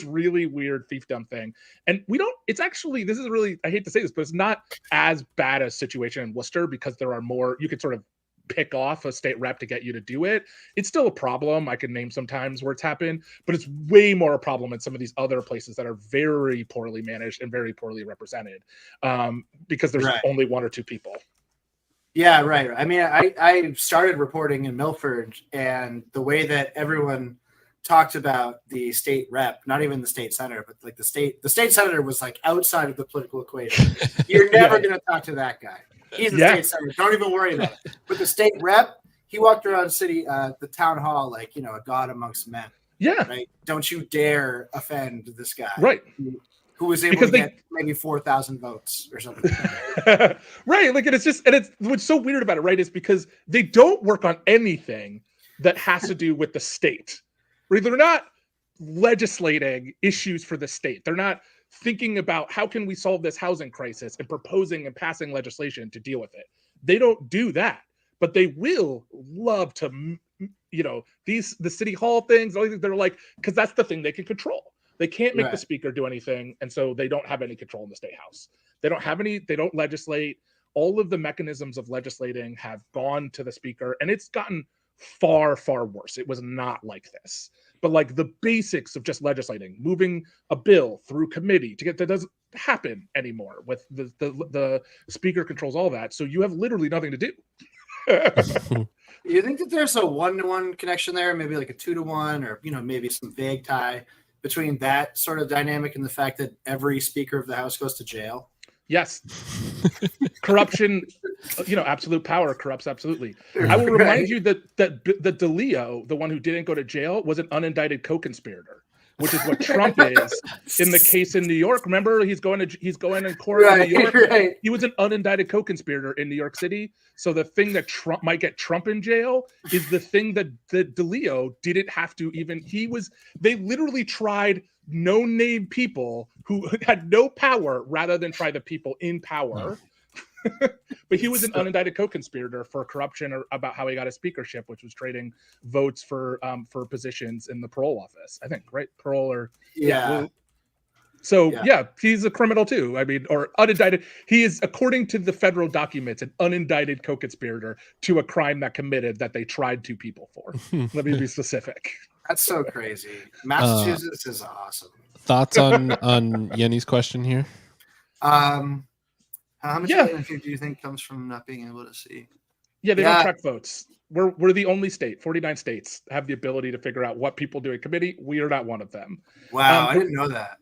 Speaker 4: really weird fiefdom thing. And this is really, I hate to say this, but it's not as bad a situation in Worcester because there are more, you could sort of pick off a state rep to get you to do it. It's still a problem. I can name some times where it's happened, but it's way more a problem in some of these other places that are very poorly managed and very poorly represented, because there's only 1 or 2 people.
Speaker 2: Yeah, right. I mean, I started reporting in Milford, and the way that everyone talked about the state rep, not even the state senator, but like the state senator was like outside of the political equation. You're never going to talk to that guy. He's the state senator. Don't even worry about it. But the state rep, he walked around the town hall like, a god amongst men. Yeah. Right. Don't you dare offend this guy. Right. Who was able to get maybe 4,000 votes or something.
Speaker 4: Right. Like, it's what's so weird about it, right, is because they don't work on anything that has to do with the state. Right? They're not legislating issues for the state. They're not thinking about how can we solve this housing crisis and proposing and passing legislation to deal with it. They don't do that, but they will love to, the city hall things. They're like, because that's the thing they can control. They can't make the speaker do anything, and so they don't have any control in the state house. They don't legislate. All of the mechanisms of legislating have gone to the speaker, and it's gotten far, far worse. It was not like this. But like the basics of just legislating, moving a bill through committee that doesn't happen anymore with the speaker controls all that. So you have literally nothing to do.
Speaker 2: You think that there's a 1-to-1 connection there, maybe like a 2-to-1, or maybe some vague tie between that sort of dynamic and the fact that every speaker of the House goes to jail?
Speaker 4: Yes. Corruption, absolute power corrupts absolutely. I will remind you that DeLeo, the one who didn't go to jail, was an unindicted co-conspirator, which is what Trump is in the case in New York. Remember, he's going in court in New York. Right. He was an unindicted co-conspirator in New York City. So the thing that Trump might get Trump in jail is the thing that DeLeo didn't have to even. They literally tried no-name people who had no power rather than try the people in power. But he was an unindicted co-conspirator for corruption about how he got a speakership, which was trading votes for positions in the parole office, I think, right? Parole or So he's a criminal too. I mean, or unindicted. He is, according to the federal documents, an unindicted co-conspirator to a crime that they tried 2 people for. Let me be specific.
Speaker 2: That's so crazy. Massachusetts is awesome.
Speaker 1: Thoughts on Yenny's question here?
Speaker 2: How much do you think comes from not being able to see?
Speaker 4: Yeah, they don't track votes. We're the only state. 49 states have the ability to figure out what people do in committee. We are not one of them.
Speaker 2: Wow, I didn't know that.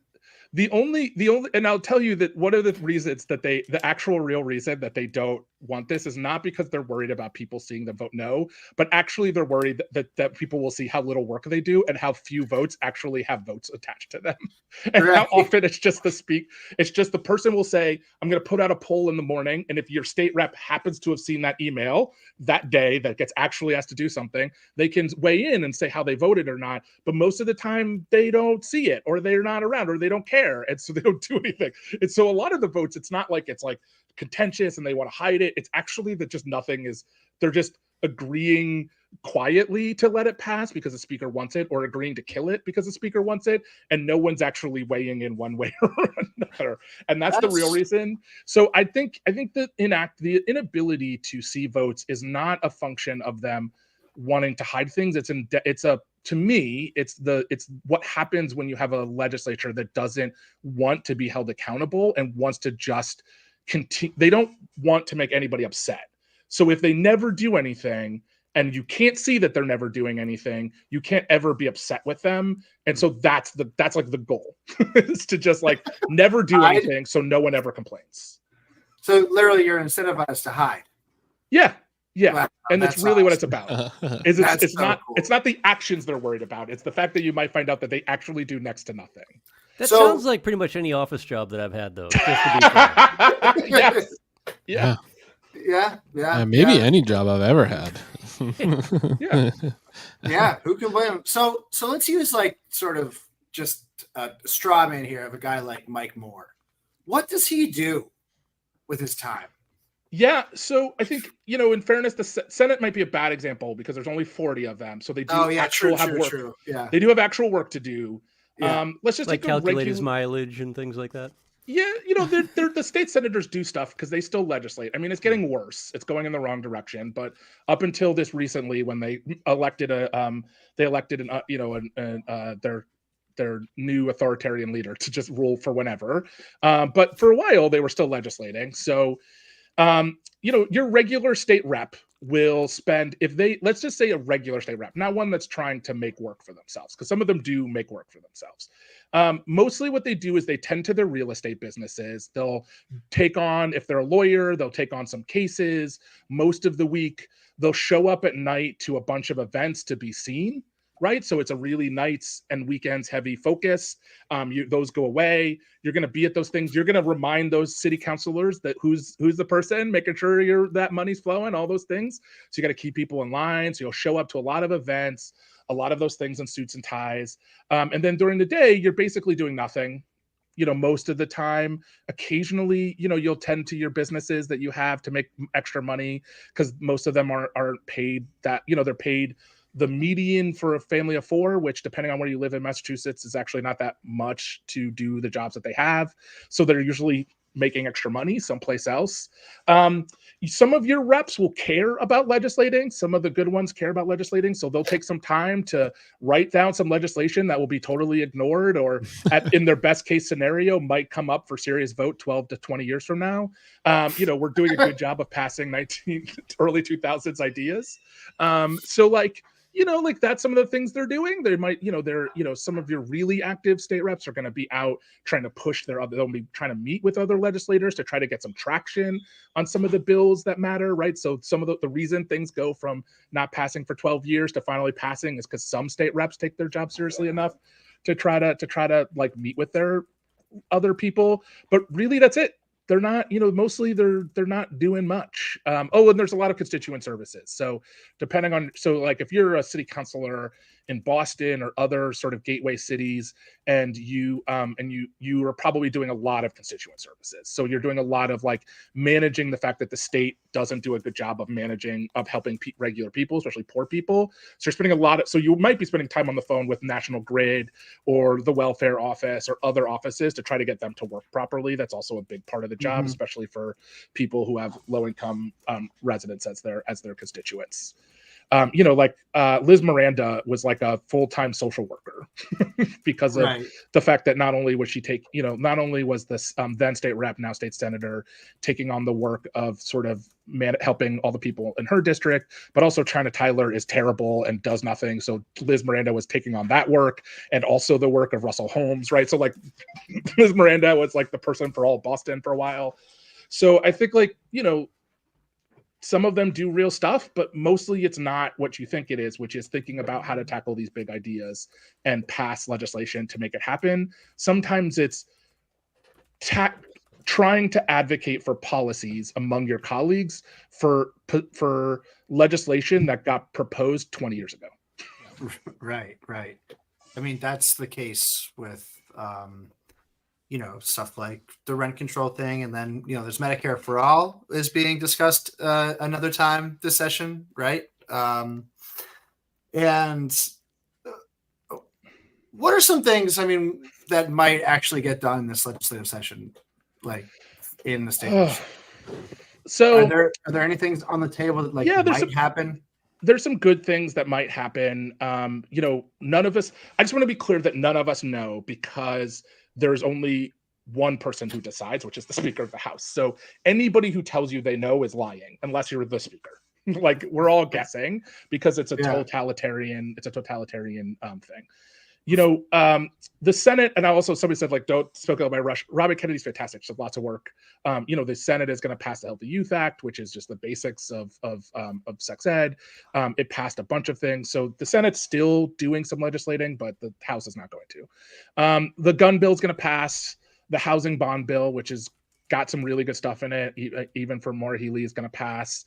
Speaker 4: The only, and I'll tell you that one of the reasons that the actual real reason that they don't want this is not because they're worried about people seeing them vote no, but actually they're worried that people will see how little work they do and how few votes actually have votes attached to them. And how often it's just the person will say, I'm going to put out a poll in the morning. And if your state rep happens to have seen that email that day that gets actually asked to do something, they can weigh in and say how they voted or not. But most of the time they don't see it, or they're not around, or they don't care. And so they don't do anything. And so a lot of the votes, it's not like it's like contentious and they want to hide it. It's actually that just nothing is, they're just agreeing quietly to let it pass because the speaker wants it, or agreeing to kill it because the speaker wants it, and no one's actually weighing in one way or another. And that's the real reason. So I think the inability to see votes is not a function of them wanting to hide things. To me, it's what happens when you have a legislature that doesn't want to be held accountable and wants to just continue. They don't want to make anybody upset. So if they never do anything, and you can't see that they're never doing anything, you can't ever be upset with them. And so that's like the goal is to just like never do anything, so no one ever complains.
Speaker 2: So literally, you're incentivized to hide.
Speaker 4: Yeah.
Speaker 2: Wow,
Speaker 4: and that's really awesome. What it's about. It's
Speaker 2: so
Speaker 4: not
Speaker 2: cool.
Speaker 4: It's not the actions they're worried about. It's the fact that you might find out that they actually do next to nothing.
Speaker 3: That sounds like pretty much any office job that I've had, though. Just to be fair.
Speaker 4: Yes.
Speaker 2: Yeah.
Speaker 1: Maybe any job I've ever had.
Speaker 2: Yeah. Who can blame them? So let's use like sort of just a straw man here of a guy like Mike Moore. What does he do with his time?
Speaker 4: Yeah, so I think, in fairness, the Senate might be a bad example because there's only 40 of them. So they do have work.
Speaker 2: True. Yeah.
Speaker 4: They do have actual work to do.
Speaker 2: Yeah.
Speaker 4: Let's just
Speaker 3: like calculate his mileage and things like that.
Speaker 4: Yeah, the state senators do stuff because they still legislate. I mean, it's getting worse. It's going in the wrong direction. But up until this recently, when they elected their new authoritarian leader to just rule for whenever. But for a while, they were still legislating. So, your regular state rep will spend, let's just say a regular state rep, not one that's trying to make work for themselves, because some of them do make work for themselves. Mostly what they do is they tend to their real estate businesses. They'll take on, if they're a lawyer, they'll take on some cases. Most of the week, they'll show up at night to a bunch of events to be seen. Right. So it's a really nights and weekends heavy focus. Those go away. You're going to be at those things. You're going to remind those city councilors that who's the person, making sure that money's flowing, all those things. So you got to keep people in line. So you'll show up to a lot of events, a lot of those things in suits and ties. And then during the day, you're basically doing nothing. Most of the time, occasionally, you'll tend to your businesses that you have to make extra money because most of them aren't paid that, they're paid the median for a family of four, which depending on where you live in Massachusetts is actually not that much to do the jobs that they have. So they're usually making extra money someplace else. Some of your reps will care about legislating. Some of the good ones care about legislating. So they'll take some time to write down some legislation that will be totally ignored or in their best case scenario might come up for serious vote 12 to 20 years from now. We're doing a good job of passing early 2000s ideas. That's some of the things they're doing. They might, some of your really active state reps are going to be out trying to push they'll be trying to meet with other legislators to try to get some traction on some of the bills that matter, right? So some of the reason things go from not passing for 12 years to finally passing is because some state reps take their job seriously enough to try to like meet with their other people. But really, that's it. They're not, mostly they're not doing much. And there's a lot of constituent services. So if you're a city councilor in Boston or other sort of gateway cities, and you are probably doing a lot of constituent services. So you're doing a lot of like managing the fact that the state doesn't do a good job of helping regular people, especially poor people. So you're spending so you might be spending time on the phone with National Grid or the welfare office or other offices to try to get them to work properly. That's also a big part of the job, especially for people who have low income residents as their constituents. Liz Miranda was like a full-time social worker because of the fact that not only was this then state rep, now state senator, taking on the work of sort of helping all the people in her district, but also China Tyler is terrible and does nothing. So Liz Miranda was taking on that work and also the work of Russell Holmes, right? So like Liz Miranda was like the person for all of Boston for a while. So I think some of them do real stuff, but mostly it's not what you think it is, which is thinking about how to tackle these big ideas and pass legislation to make it happen. Sometimes it's trying to advocate for policies among your colleagues for legislation that got proposed 20 years ago.
Speaker 2: Right. I mean, that's the case with stuff like the rent control thing. And then, there's Medicare for All is being discussed another time this session, right? And what are some things, I mean, that might actually get done in this legislative session, like in the state? Are
Speaker 4: So
Speaker 2: there any things on the table that might happen?
Speaker 4: There's some good things that might happen. None of us, I just want to be clear that none of us know, because there's only one person who decides, which is the Speaker of the House. So anybody who tells you they know is lying, unless you're the Speaker. Like, we're all guessing, because it's a totalitarian thing. The Senate, and also somebody said, don't spoke out by Rush. Robert Kennedy's fantastic. She does lots of work. The Senate is going to pass the Healthy Youth Act, which is just the basics of sex ed. It passed a bunch of things. So the Senate's still doing some legislating, but the House is not going to. The gun bill is going to pass. The housing bond bill, which has got some really good stuff in it, even for Maura Healey, is going to pass.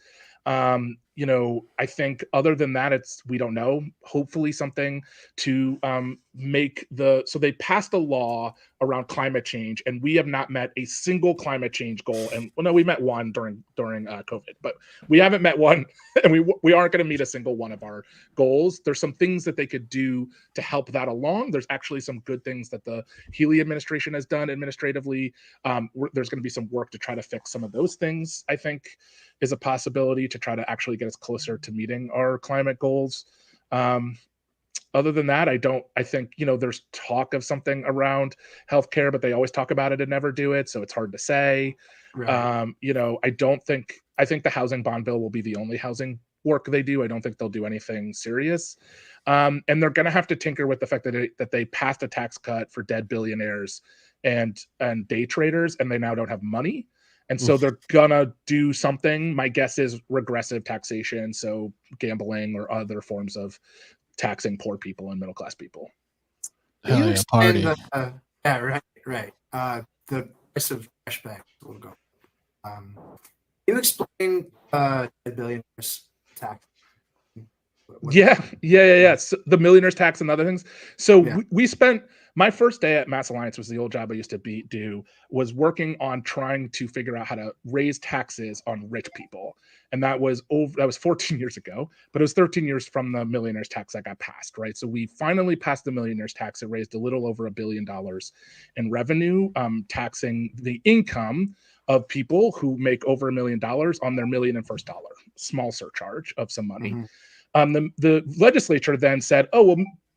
Speaker 4: I think other than that, we don't know. Hopefully something to so they passed a law around climate change, and we have not met a single climate change goal. And we met one during COVID, but we haven't met one, and we aren't going to meet a single one of our goals. There's some things that they could do to help that along. There's actually some good things that the Healey administration has done administratively. There's going to be some work to try to fix some of those things, I think, is a possibility to try to actually get us closer to meeting our climate goals. Other than that, I think, there's talk of something around healthcare, but they always talk about it and never do it. So it's hard to say. Right. I think the housing bond bill will be the only housing work they do. I don't think they'll do anything serious. And they're going to have to tinker with the fact that they passed a tax cut for dead billionaires and day traders, and they now don't have money. And so they're gonna do something. My guess is regressive taxation, so gambling or other forms of taxing poor people and middle-class people.
Speaker 1: Party.
Speaker 2: Right. The price of cash back will go. You explain the billionaires tax?
Speaker 4: Yeah. So the millionaires tax and other things. So we spent. My first day at Mass Alliance, was the old job I used to do, was working on trying to figure out how to raise taxes on rich people. And that was 14 years ago, but it was 13 years from the millionaires tax that got passed, right? So we finally passed the millionaires tax. It raised a little over $1 billion in revenue, taxing the income of people who make over $1 million on their million and first dollar, small surcharge of some money. Mm-hmm. The legislature then said,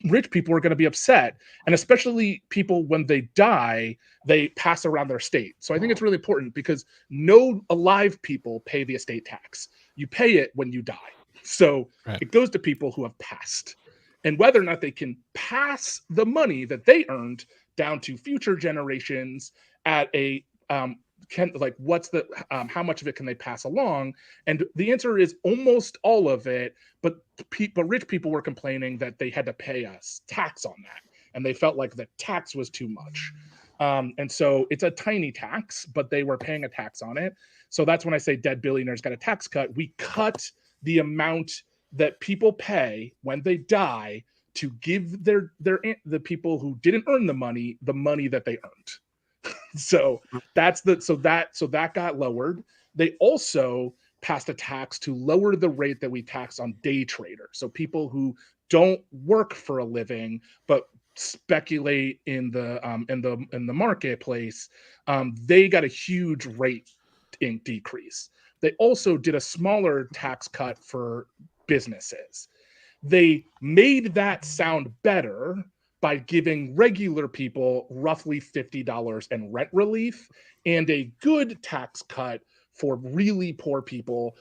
Speaker 4: rich people are going to be upset, and especially people, when they die, they pass around their estate. So I think it's really important, because no alive people pay the estate tax. You pay it when you die. So It goes to people who have passed, and whether or not they can pass the money that they earned down to future generations at a what's the how much of it can they pass along? And the answer is almost all of it, but rich people were complaining that they had to pay us tax on that, and they felt like the tax was too much. And so it's a tiny tax, but they were paying a tax on it. So that's when I say dead billionaires got a tax cut. We cut the amount that people pay when they die to give the people who didn't earn the money that they earned. So that got lowered. They also passed a tax to lower the rate that we tax on day traders. So people who don't work for a living but speculate in the marketplace, they got a huge rate decrease. They also did a smaller tax cut for businesses. They made that sound better by giving regular people roughly $50 in rent relief, and a good tax cut for really poor people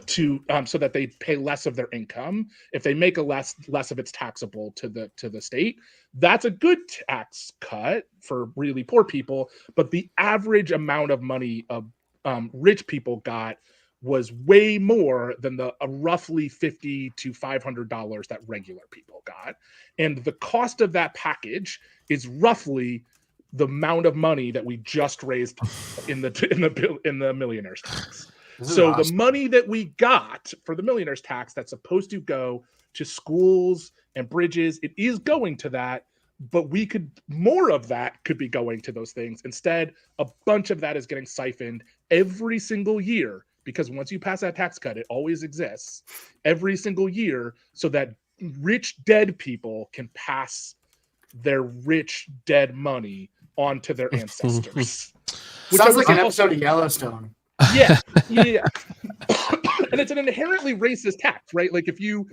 Speaker 4: to so that they pay less of their income. If they make less of it's taxable to the state, that's a good tax cut for really poor people. But the average amount of money of rich people got was way more than the roughly $50 to $500 that regular people got. And the cost of that package is roughly the amount of money that we just raised in the millionaires tax. So awesome. The money that we got for the millionaires tax that's supposed to go to schools and bridges, it is going to that, but more of that could be going to those things. Instead, a bunch of that is getting siphoned every single year because once you pass that tax cut, it always exists every single year so that rich dead people can pass their rich dead money on to their ancestors.
Speaker 2: Sounds like an episode of Yellowstone.
Speaker 4: Yeah. And it's an inherently racist tax, right? Like if you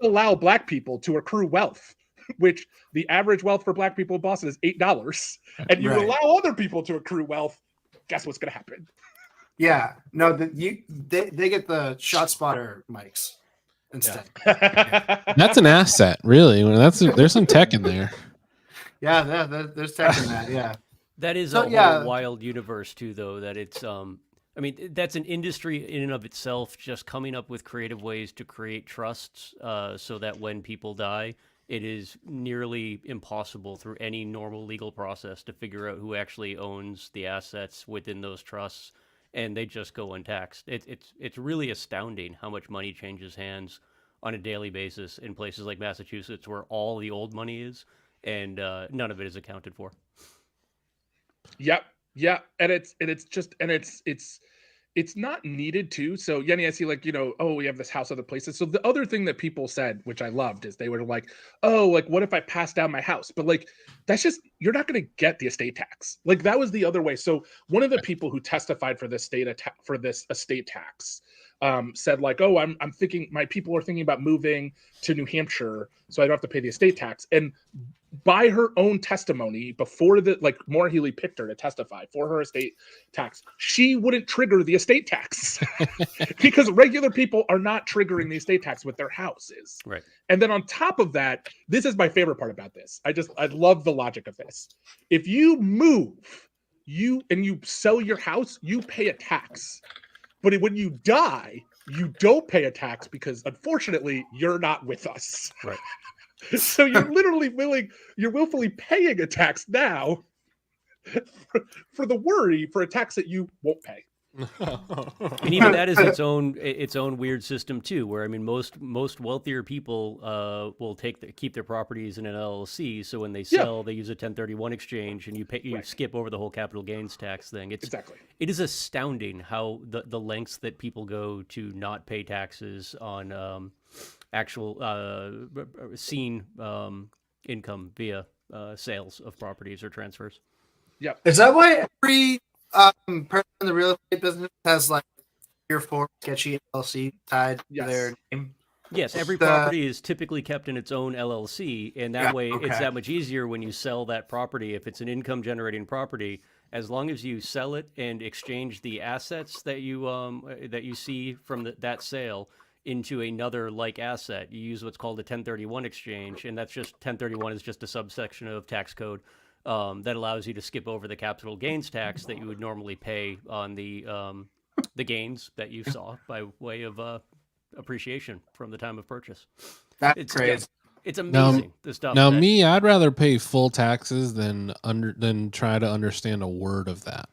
Speaker 4: allow black people to accrue wealth, which the average wealth for black people in Boston is $8, and you allow other people to accrue wealth, guess what's going to happen?
Speaker 2: Yeah, no, they get the shot spotter mics instead.
Speaker 1: That's an asset, really. There's some tech in there.
Speaker 2: Yeah, there's tech in that. Yeah,
Speaker 3: that is a whole wild universe too, though. That it's I mean, that's an industry in and of itself, just coming up with creative ways to create trusts, so that when people die, it is nearly impossible through any normal legal process to figure out who actually owns the assets within those trusts, and they just go untaxed. It's really astounding how much money changes hands on a daily basis in places like Massachusetts, where all the old money is, and none of it is accounted for.
Speaker 4: Yep. Yeah. And it's not needed too. So Yenny, I see like, we have this house other places. So the other thing that people said, which I loved, is they were like, oh, like what if I pass down my house? But like, that's just, you're not going to get the estate tax. Like that was the other way. So one of the people who testified for this estate tax said like, oh, I'm thinking, my people are thinking about moving to New Hampshire, so I don't have to pay the estate tax. And by her own testimony, before Maura Healey picked her to testify for her estate tax, she wouldn't trigger the estate tax because regular people are not triggering the estate tax with their houses.
Speaker 3: Right.
Speaker 4: And then on top of that, this is my favorite part about this. I love the logic of this. If you move, you sell your house, you pay a tax. But when you die, you don't pay a tax because unfortunately you're not with us.
Speaker 3: Right.
Speaker 4: So you're willfully paying a tax now for the worry for a tax that you won't pay.
Speaker 3: And even that is its own weird system too, where I mean most wealthier people will keep their properties in an LLC, so when they sell, they use a 1031 exchange, and you skip over the whole capital gains tax thing. It is astounding how the lengths that people go to not pay taxes on actual seen income via sales of properties or transfers.
Speaker 4: Yep.
Speaker 2: Is that why every person in the real estate business has like 3 or 4 sketchy LLC tied to their name?
Speaker 3: Yes, every property is typically kept in its own LLC, and that way it's that much easier when you sell that property. If it's an income generating property, as long as you sell it and exchange the assets that you see from that sale into another like asset, you use what's called a 1031 exchange, and that's just 1031 is just a subsection of tax code that allows you to skip over the capital gains tax that you would normally pay on the gains that you saw by way of appreciation from the time of purchase.
Speaker 2: That's crazy.
Speaker 3: It's amazing. The stuff.
Speaker 1: Now, I'd rather pay full taxes than try to understand a word of that.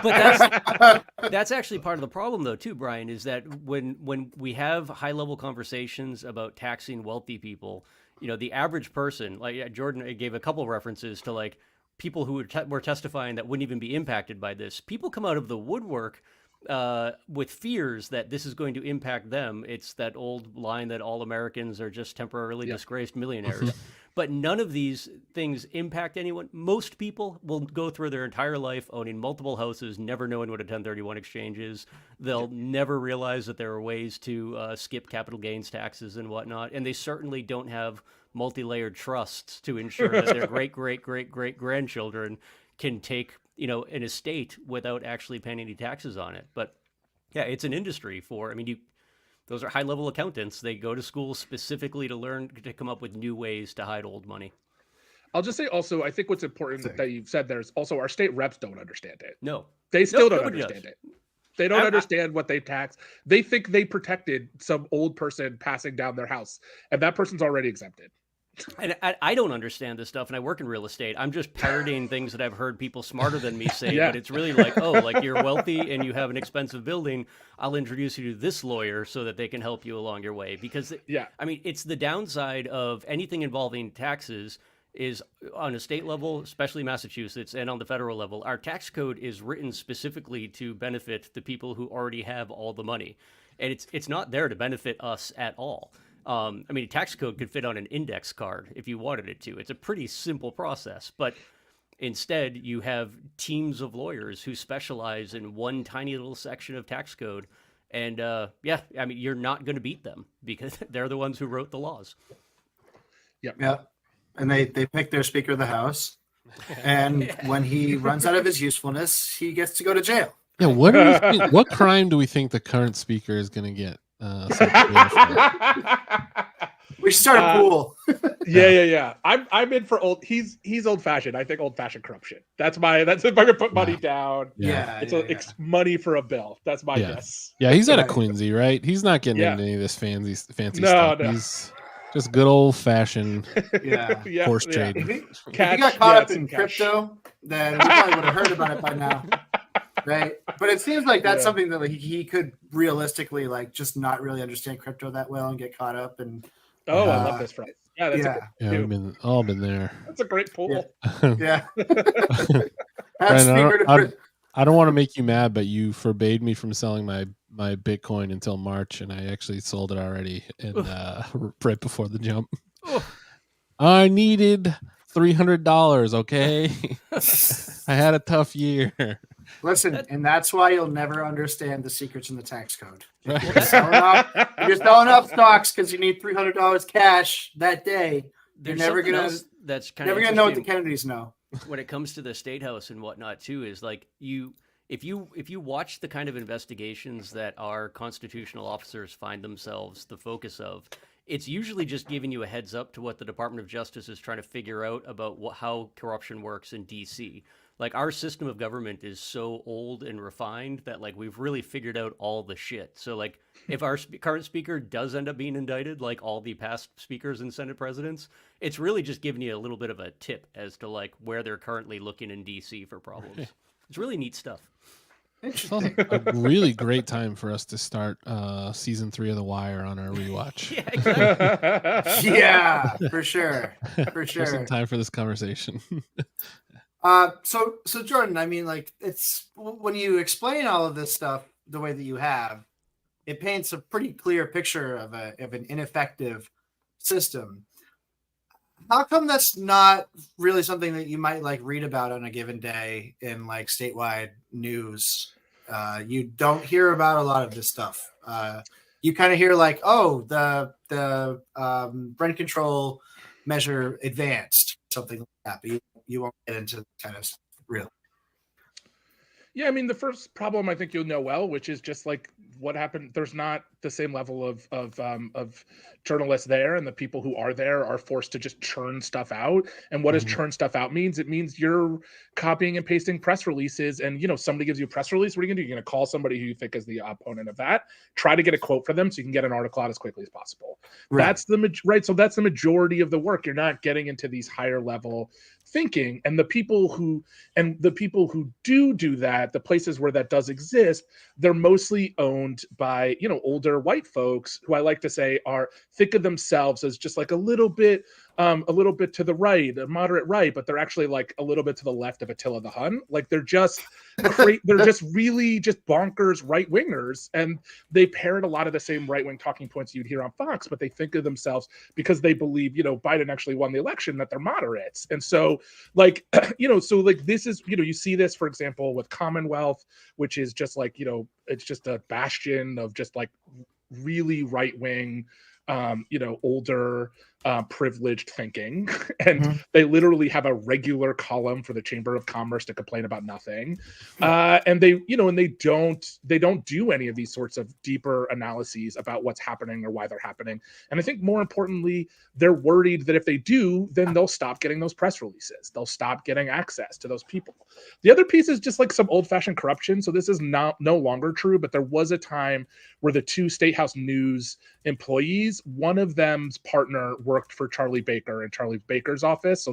Speaker 3: But that's actually part of the problem, though, too, Brian, is that when we have high level conversations about taxing wealthy people, the average person, like Jordan gave a couple references to like people who were testifying that wouldn't even be impacted by this. People come out of the woodwork with fears that this is going to impact them. It's that old line that all Americans are just temporarily disgraced millionaires. But none of these things impact anyone. Most people will go through their entire life owning multiple houses, never knowing what a 1031 exchange is. They'll never realize that there are ways to skip capital gains taxes and whatnot. And they certainly don't have multi-layered trusts to ensure that their great-great-great-great-grandchildren can take an estate without actually paying any taxes on it. But yeah, it's an industry those are high-level accountants. They go to school specifically to learn to come up with new ways to hide old money.
Speaker 4: I'll just say also, I think what's important that you've said there's also our state reps don't understand it.
Speaker 3: No.
Speaker 4: They still don't understand it. They don't understand what they tax. They think they protected some old person passing down their house, and that person's already exempted.
Speaker 3: And I don't understand this stuff, and I work in real estate. I'm just parroting things that I've heard people smarter than me say, but it's really like, like you're wealthy and you have an expensive building, I'll introduce you to this lawyer so that they can help you along your way. Because, I mean, it's the downside of anything involving taxes. is on a state level, especially Massachusetts, and on the federal level, our tax code is written specifically to benefit the people who already have all the money. And it's not there to benefit us at all. I mean, a tax code could fit on an index card if you wanted it to. It's a pretty simple process, but instead you have teams of lawyers who specialize in one tiny little section of tax code. And yeah, I mean, you're not going to beat them because they're the ones who wrote the laws.
Speaker 2: Yeah. And they pick their Speaker of the House. And when he runs out of his usefulness, he gets to go to jail.
Speaker 1: Yeah, what do we think, what crime do we think the current speaker is going to get?
Speaker 2: We should start a pool.
Speaker 4: Yeah. I'm in for old. He's old fashioned. I think old fashioned corruption. That's if I could put money down. It's money for a bill. That's my guess.
Speaker 1: Yeah, he's at a Quincy, right? He's not getting into any of this fancy stuff.
Speaker 4: No.
Speaker 1: He's just good old fashioned horse trading.
Speaker 2: If he got caught up in crypto, then we probably would have heard about it by now. Right, but it seems like that's something that he could realistically just not really understand crypto that well and get caught up. And
Speaker 4: I love this friend.
Speaker 1: We've all been there.
Speaker 4: That's a great pool.
Speaker 2: Yeah.
Speaker 1: Brian, I don't want to make you mad, but you forbade me from selling my Bitcoin until March, and I actually sold it already right before the jump. I needed $300. Okay, I had a tough year.
Speaker 2: Listen, and that's why you'll never understand the secrets in the tax code. You're selling off stocks because you need $300 cash that day. You're never gonna know what the Kennedys know.
Speaker 3: When it comes to the State House and whatnot, too, is if you watch the kind of investigations that our constitutional officers find themselves the focus of, it's usually just giving you a heads up to what the Department of Justice is trying to figure out about how corruption works in DC. Our system of government is so old and refined that we've really figured out all the shit. So if our current speaker does end up being indicted, like all the past speakers and Senate presidents, it's really just giving you a little bit of a tip as to where they're currently looking in DC for problems. It's really neat stuff.
Speaker 1: It's also a really great time for us to start season 3 of The Wire on our rewatch.
Speaker 3: Yeah, exactly.
Speaker 2: Yeah, for sure.
Speaker 1: Just in time for this conversation.
Speaker 2: So Jordan, I mean, it's when you explain all of this stuff the way that you have, it paints a pretty clear picture of an ineffective system. How come that's not really something that you might read about on a given day in statewide news? You don't hear about a lot of this stuff. You kind of hear the rent control measure advanced, something like that, but you won't get into that kind of stuff, really.
Speaker 4: Yeah, I mean, the first problem I think you'll know well, which is just what happened. There's not the same level of journalists there, and the people who are there are forced to just churn stuff out. And what does churn stuff out means? It means you're copying and pasting press releases, and somebody gives you a press release. What are you gonna do? You're gonna call somebody who you think is the opponent of that, try to get a quote for them so you can get an article out as quickly as possible. Right. That's the majority of the work. You're not getting into these higher level thinking, and the people who do that, the places where that does exist, they're mostly owned by older white folks who I like to say think of themselves as just a little bit to the right, a moderate right, but they're actually a little bit to the left of Attila the Hun. They're just they're just really just bonkers right wingers, and they parrot a lot of the same right wing talking points you'd hear on Fox, but they think of themselves, because they believe Biden actually won the election, that they're moderates. And so this is you see this, for example, with Commonwealth, which is just it's just a bastion of just really right wing older privileged thinking, and they literally have a regular column for the Chamber of Commerce to complain about nothing, and they don't do any of these sorts of deeper analyses about what's happening or why they're happening. And I think more importantly, they're worried that if they do, then they'll stop getting those press releases, they'll stop getting access to those people. The other piece is just some old-fashioned corruption. So this is no longer true, but there was a time where the 2 State House News employees, one of them's partner worked for Charlie Baker in Charlie Baker's office.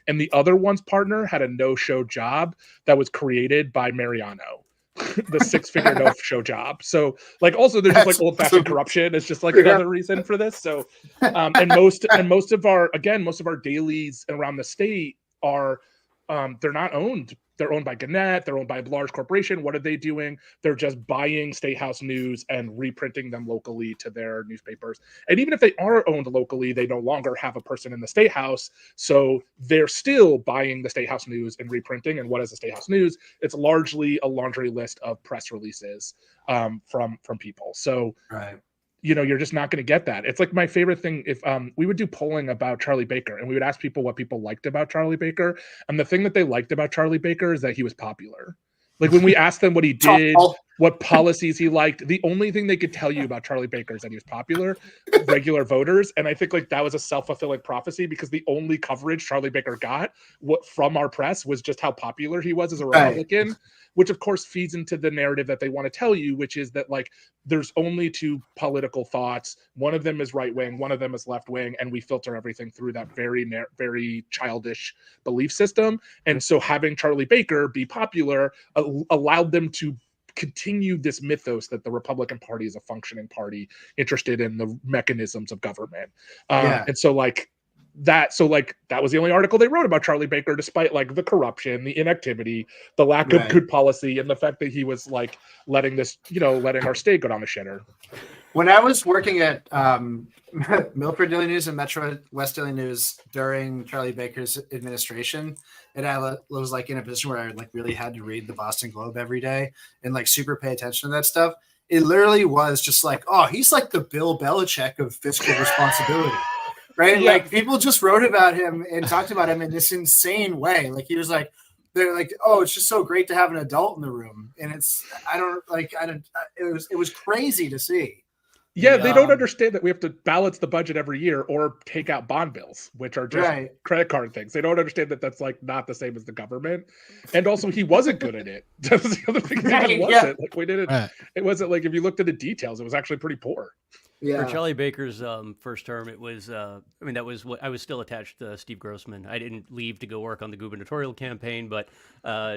Speaker 4: And the other one's partner had a no-show job that was created by Mariano. the 6-figure no-show job. So like also there's just like old-fashioned corruption is just like another reason for this. So and most of our dailies around the state are they're not owned. They're owned by Gannett. They're owned by a large corporation. What are they doing? They're just buying State House news and reprinting them locally to their newspapers. And even if they are owned locally, they no longer have a person in the State House. So they're still buying the State House news and reprinting. And what is the State House news? It's largely a laundry list of press releases from people. So
Speaker 2: Right.
Speaker 4: You're just not going to get that. It's like my favorite thing. If we would do polling about Charlie Baker and we would ask people what people liked about Charlie Baker. And the thing that they liked about Charlie Baker is that he was popular. Like when we asked them what he did, what policies he liked, the only thing they could tell you about Charlie Baker is that he was popular, regular voters. And I think like that was a self-fulfilling prophecy because the only coverage Charlie Baker got from our press was just how popular he was as a Republican. Right. Which of course feeds into the narrative that they want to tell you, which is that like there's only two political thoughts. One of them is right wing, one of them is left wing, and we filter everything through that very childish belief system. And so having Charlie Baker be popular allowed them to continue this mythos that the Republican Party is a functioning party interested in the mechanisms of government. And so like that was the only article they wrote about Charlie Baker, despite like the corruption, the inactivity, the lack of good policy, and the fact that he was like letting our state go down the shitter.
Speaker 2: When I was working at Milford Daily News and Metro West Daily News during Charlie Baker's administration, and I was like in a position where I like really had to read the Boston Globe every day and like super pay attention to that stuff. It literally was just like, oh, he's like the Bill Belichick of fiscal responsibility. Right. Yeah. Like people just wrote about him and talked about him in this insane way. Like he was like, they're like, oh, it's just so great to have an adult in the room. And it was crazy to see.
Speaker 4: Yeah. They don't understand that we have to balance the budget every year or take out bond bills, which are just credit card things. They don't understand that that's like not the same as the government. And also he wasn't good at it. That's the other thing. He wasn't like we didn't. It wasn't like if you looked at the details, it was actually pretty poor.
Speaker 3: Yeah. For Charlie Baker's first term, it was, that was what I was still attached to Steve Grossman. I didn't leave to go work on the gubernatorial campaign, but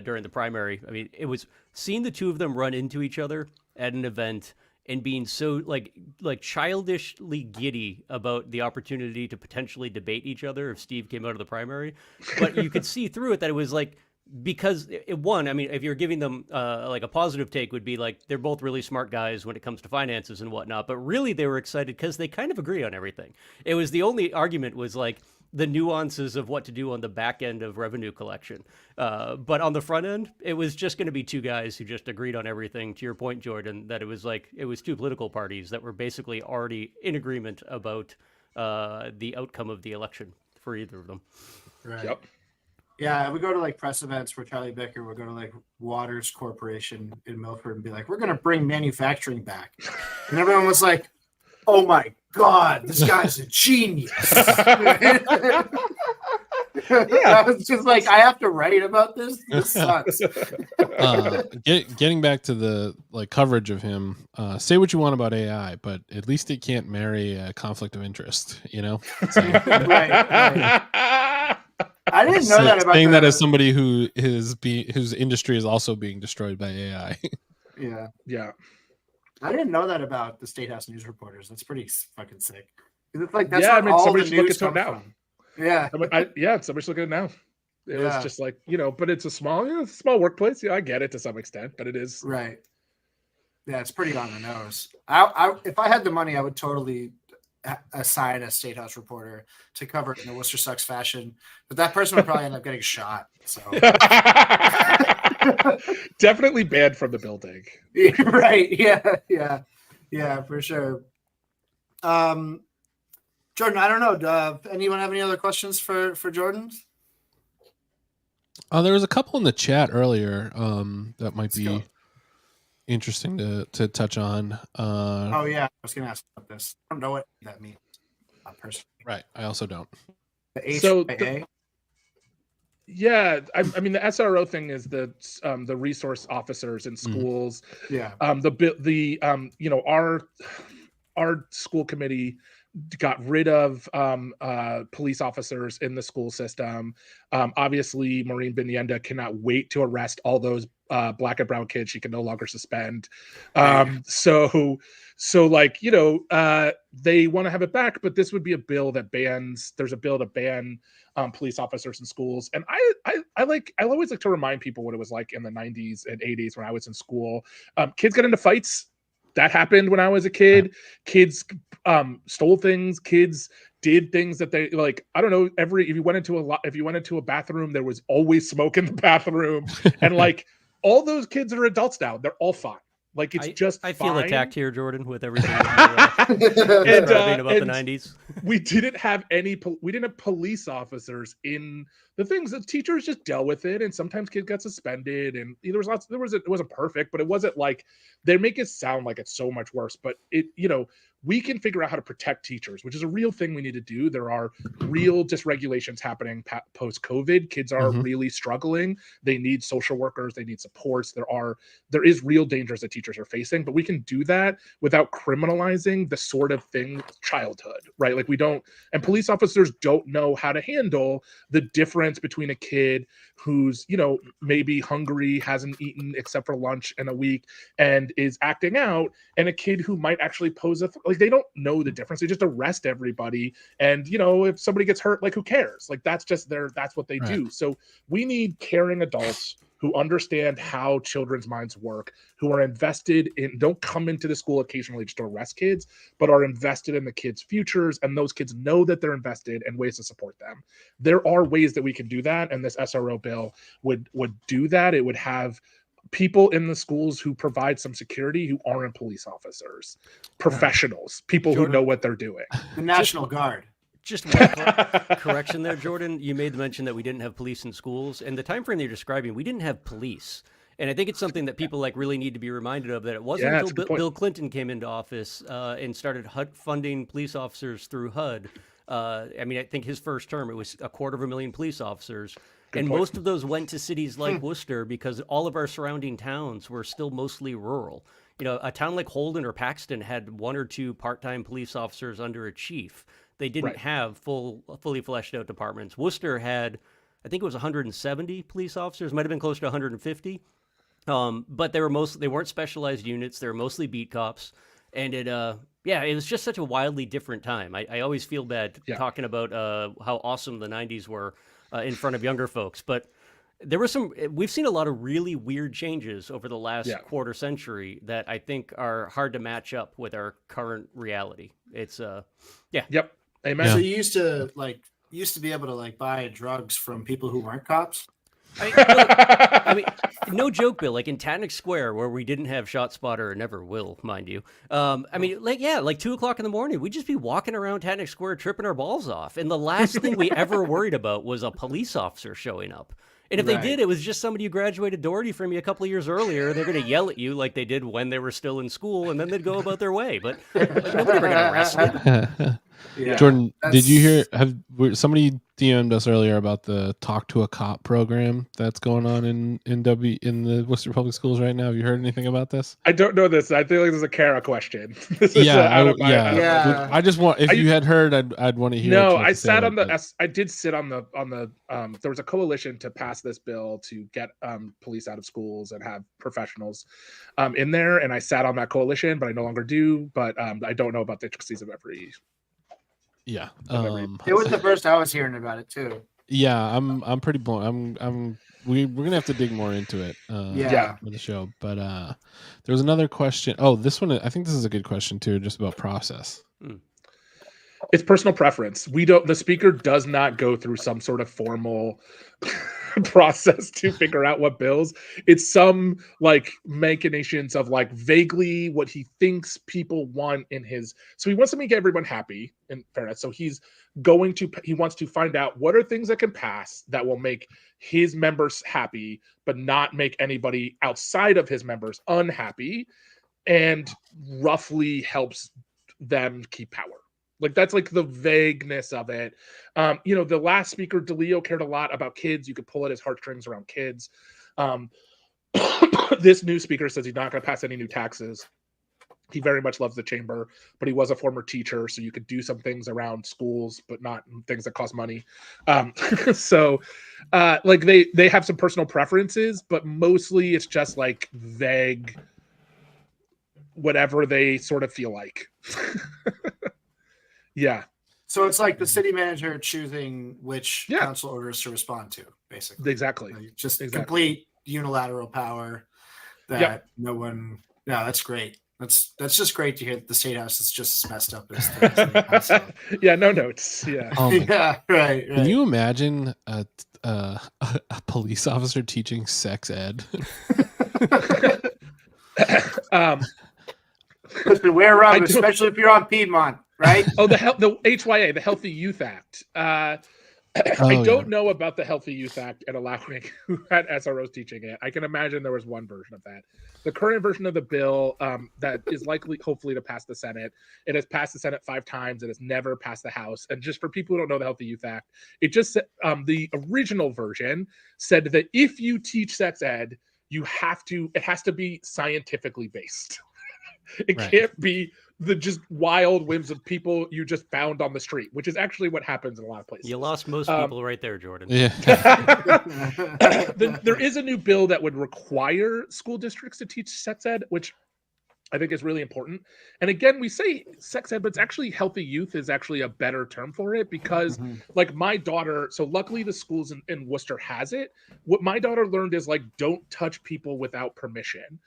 Speaker 3: during the primary, it was seeing the two of them run into each other at an event and being so like childishly giddy about the opportunity to potentially debate each other if Steve came out of the primary. But you could see through it that it was like, because if you're giving them like a positive take would be like they're both really smart guys when it comes to finances and whatnot, but really they were excited because they kind of agree on everything. It was the only argument was like the nuances of what to do on the back end of revenue collection. But on the front end, it was just going to be two guys who just agreed on everything. To your point, Jordan, that it was two political parties that were basically already in agreement about the outcome of the election for either of them.
Speaker 2: Right. Yep. Yeah, we go to like press events where Charlie Baker would go to like Waters Corporation in Milford and be like, we're going to bring manufacturing back. And everyone was like, oh my God, this guy's a genius. I was just like, I have to write about this. This sucks.
Speaker 1: Getting back to the like coverage of him, say what you want about AI, but at least it can't marry a conflict of interest,
Speaker 2: right. I didn't know that about
Speaker 1: saying that as somebody whose industry is also being destroyed by AI.
Speaker 2: Yeah. I didn't know that about the State House news reporters. That's pretty fucking sick. It's like that's all
Speaker 4: somebody
Speaker 2: the
Speaker 4: should look
Speaker 2: news
Speaker 4: into it now.
Speaker 2: From. Yeah.
Speaker 4: Somebody should look at it now. It was just like, but it's a small workplace. Yeah, I get it to some extent, but it is
Speaker 2: right. Yeah, it's pretty on the nose. I if I had the money, I would totally assign a State House reporter to cover it in the Worcester Sucks fashion, but that person would probably end up getting shot. So
Speaker 4: definitely banned from the building.
Speaker 2: Right? Yeah, for sure. Jordan, I don't know. Anyone have any other questions for Jordan?
Speaker 1: There was a couple in the chat earlier that might be interesting to touch on.
Speaker 2: Oh yeah, I was gonna ask about this. I don't know what that means. Personally.
Speaker 1: Right, I also don't.
Speaker 2: The HIA?
Speaker 4: Yeah, I mean the SRO thing is the resource officers in schools.
Speaker 2: Yeah.
Speaker 4: Our school committee got rid of police officers in the school system. Obviously, Maureen Binyenda cannot wait to arrest all those black and brown kids, she can no longer suspend. So like, you know, they want to have it back, but this would be a bill that there's a bill to ban police officers in schools. And I always like to remind people what it was like in the 90s and 80s when I was in school. Kids get into fights. That happened when I was a kid. Kids stole things. Kids did things that they like. I don't know. If you went into a bathroom, there was always smoke in the bathroom, and like all those kids are adults now. They're all fine. Like
Speaker 3: I feel
Speaker 4: fine.
Speaker 3: attacked here, Jordan, with everything that you're describing about the 90s.
Speaker 4: We didn't have police officers in the things that teachers just dealt with it, and sometimes kids got suspended, and it wasn't perfect, but it wasn't like they make it sound like it's so much worse. But we can figure out how to protect teachers, which is a real thing we need to do. There are real dysregulations happening post-COVID. Kids are really struggling. They need social workers. They need supports. There is real dangers that teachers are facing, but we can do that without criminalizing the sort of thing, childhood, right? Like and police officers don't know how to handle the difference between a kid who's, maybe hungry, hasn't eaten except for lunch in a week, and is acting out, and a kid who might actually pose like they don't know the difference. They just arrest everybody, and if somebody gets hurt, like who cares? Like that's what they do. So we need caring adults who understand how children's minds work, who are invested don't come into the school occasionally just to arrest kids, but are invested in the kids' futures, and those kids know that they're invested and ways to support them. There are ways that we can do that, and this SRO bill would do that. It would have people in the schools who provide some security who aren't police officers, professionals, people who know what they're doing.
Speaker 2: The National Guard.
Speaker 3: Just one correction there, Jordan. You made the mention that we didn't have police in schools, and the time frame that you're describing, we didn't have police. And I think it's something that people really need to be reminded of, that it wasn't until Bill Clinton came into office and started funding police officers through HUD. I think his first term, it was 250,000 police officers. Most of those went to cities like Worcester, because all of our surrounding towns were still mostly rural. A town like Holden or Paxton had 1 or 2 part-time police officers under a chief. They didn't have fully fleshed out departments. Worcester had, I think it was 170 police officers, might have been close to 150. But they weren't specialized units. They were mostly beat cops. And it was just such a wildly different time. I always feel bad talking about how awesome the 90s were in front of younger folks. But we've seen a lot of really weird changes over the last quarter century that I think are hard to match up with our current reality. It's
Speaker 4: Yep. Amen.
Speaker 2: So you used to be able to buy drugs from people who weren't cops?
Speaker 3: No joke, Bill. Like in Tannic Square, where we didn't have ShotSpotter, or never will, mind you. 2:00 in the morning, we'd just be walking around Tannic Square tripping our balls off, and the last thing we ever worried about was a police officer showing up. And if they did, it was just somebody who graduated Doherty from you a couple of years earlier. They're going to yell at you like they did when they were still in school, and then they'd go about their way. But nobody ever got arrested.
Speaker 1: Jordan, did you hear? Somebody DM'd us earlier about the Talk to a Cop program that's going on in the Worcester Public Schools right now? Have you heard anything about this?
Speaker 4: I don't know this. I feel like this is a Kara question.
Speaker 1: I just want, if you had heard, I'd want to hear.
Speaker 4: No, I sat on the. I did sit on the. There was a coalition to pass this bill to get police out of schools and have professionals in there, and I sat on that coalition, but I no longer do. But I don't know about the intricacies of every.
Speaker 1: Yeah,
Speaker 2: it was the first I was hearing about it too.
Speaker 1: Yeah, I'm pretty blown. We're gonna have to dig more into it. For the show. But there was another question. Oh, this one, I think this is a good question too, just about process.
Speaker 4: It's personal preference. The speaker does not go through some sort of formal process to figure out what bills. It's some machinations of vaguely what he thinks people want in his. So he wants to make everyone happy, in fairness. So he wants to find out what are things that can pass that will make his members happy, but not make anybody outside of his members unhappy, and roughly helps them keep power. That's the vagueness of it. The last speaker, DeLeo, cared a lot about kids. You could pull at his heartstrings around kids. This new speaker says he's not going to pass any new taxes. He very much loves the chamber, but he was a former teacher, so you could do some things around schools, but not things that cost money. So like they have some personal preferences, but mostly it's just like vague, whatever they sort of feel like. Yeah.
Speaker 2: So it's like the city manager choosing which council orders to respond to, basically.
Speaker 4: Exactly.
Speaker 2: Like just complete unilateral power that no one. No, that's great. That's just great to hear that the state house is just as messed up as the city council.
Speaker 4: Yeah, no notes. Yeah.
Speaker 2: Yeah, right.
Speaker 1: Can you imagine a police officer teaching sex ed?
Speaker 2: Listen, wear rubber, especially if you're on Piedmont, right?
Speaker 4: Oh, the HYA, the Healthy Youth Act. I don't know about the Healthy Youth Act and allowing who had SROs teaching it. I can imagine there was one version of that. The current version of the bill that is likely, hopefully, to pass the Senate. It has passed the Senate 5 times. It has never passed the House. And just for people who don't know the Healthy Youth Act, it just the original version said that if you teach sex ed, it has to be scientifically based. It can't be the just wild whims of people you just found on the street, which is actually what happens in a lot of places.
Speaker 3: You lost most people right there, Jordan.
Speaker 1: Yeah.
Speaker 4: There is a new bill that would require school districts to teach sex ed, which I think is really important. And again, we say sex ed, but it's actually healthy youth is actually a better term for it because like my daughter, so luckily the schools in Worcester has it. What my daughter learned is like, don't touch people without permission.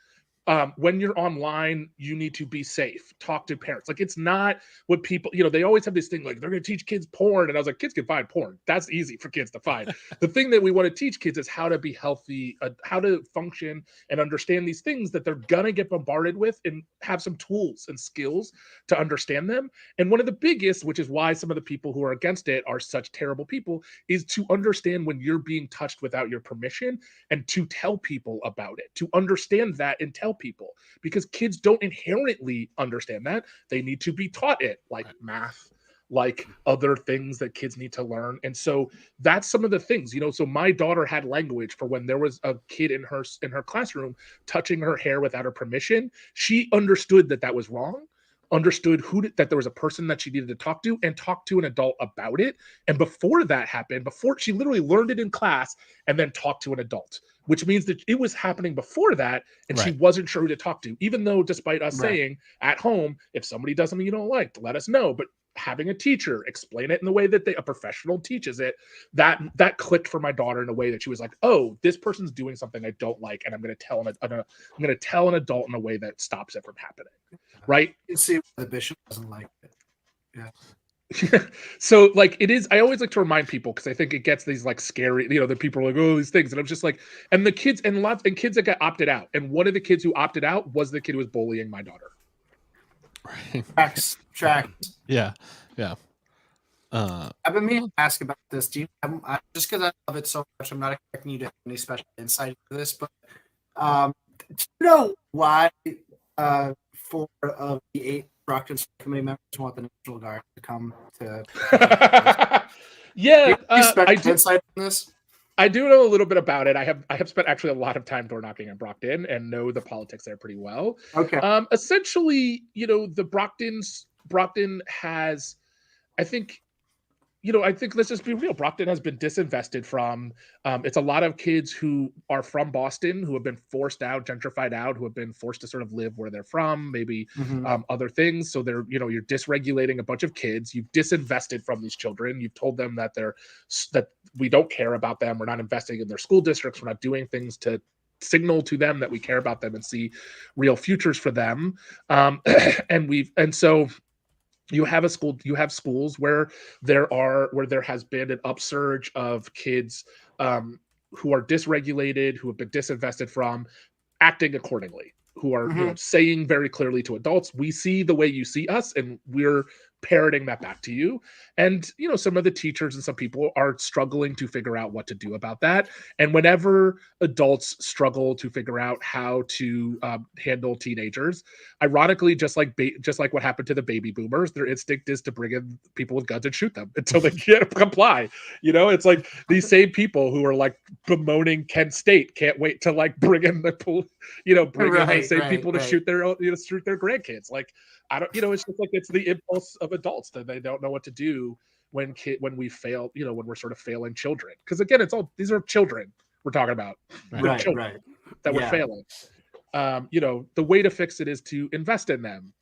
Speaker 4: When you're online, you need to be safe. Talk to parents. Like, it's not what people, they always have this thing like they're going to teach kids porn. And I was like, kids can find porn. That's easy for kids to find. The thing that we want to teach kids is how to be healthy, how to function and understand these things that they're going to get bombarded with and have some tools and skills to understand them. And one of the biggest, which is why some of the people who are against it are such terrible people, is to understand when you're being touched without your permission and to tell people about it, to understand that and tell people, because kids don't inherently understand that. They need to be taught it, like math, like other things that kids need to learn. And so that's some of the things, so my daughter had language for when there was a kid in her classroom touching her hair without her permission. She understood that was wrong, understood that there was a person that she needed to talk to and talk to an adult about it. And before that happened, before she literally learned it in class and then talked to an adult, which means that it was happening before that. And she wasn't sure who to talk to, even though despite us saying at home, if somebody does something you don't like, let us know. But having a teacher explain it in the way that a professional teaches it, that clicked for my daughter in a way that she was like, oh, this person's doing something I don't like. And I'm going to tell an adult in a way that stops it from happening. Right.
Speaker 2: You can see the bishop doesn't like it. Yeah.
Speaker 4: So like it is, I always like to remind people because I think it gets these like scary, the people are like, oh, these things. And I'm just like, and the kids and kids that got opted out. And one of the kids who opted out was the kid who was bullying my daughter.
Speaker 2: Tracks.
Speaker 1: Yeah.
Speaker 2: I've been meaning to ask about this. Do you just because I love it so much, I'm not expecting you to have any special insight into this, but do you know why 4 of the 8 Brockton committee members want the National Guard to come to?
Speaker 4: Yeah,
Speaker 2: I do insight on this.
Speaker 4: I do know a little bit about it. I have spent actually a lot of time door knocking in Brockton and know the politics there pretty well.
Speaker 2: Okay.
Speaker 4: Essentially, the Brockton has, I think let's just be real. Brockton has been disinvested from. It's a lot of kids who are from Boston who have been forced out, gentrified out, who have been forced to sort of live where they're from, maybe other things. So they're, you're dysregulating a bunch of kids. You've disinvested from these children. You've told them that that we don't care about them. We're not investing in their school districts. We're not doing things to signal to them that we care about them and see real futures for them. And so you have schools where there has been an upsurge of kids who are dysregulated, who have been disinvested from, acting accordingly, who are saying very clearly to adults, we see the way you see us and we're parroting that back to you. And some of the teachers and some people are struggling to figure out what to do about that. And whenever adults struggle to figure out how to handle teenagers, ironically, just like what happened to the baby boomers, their instinct is to bring in people with guns and shoot them until they can't comply. It's like these same people who are like bemoaning Kent State can't wait to like bring in the bring in
Speaker 2: Right,
Speaker 4: insane
Speaker 2: right,
Speaker 4: people to
Speaker 2: right.
Speaker 4: shoot their grandkids. Like, I don't, it's just like, it's the impulse of adults that they don't know what to do when we fail, when we're sort of failing children. Because again, these are children we're talking about. They're
Speaker 2: Right,
Speaker 4: children
Speaker 2: right.
Speaker 4: that we're
Speaker 2: Yeah.
Speaker 4: failing. The way to fix it is to invest in them.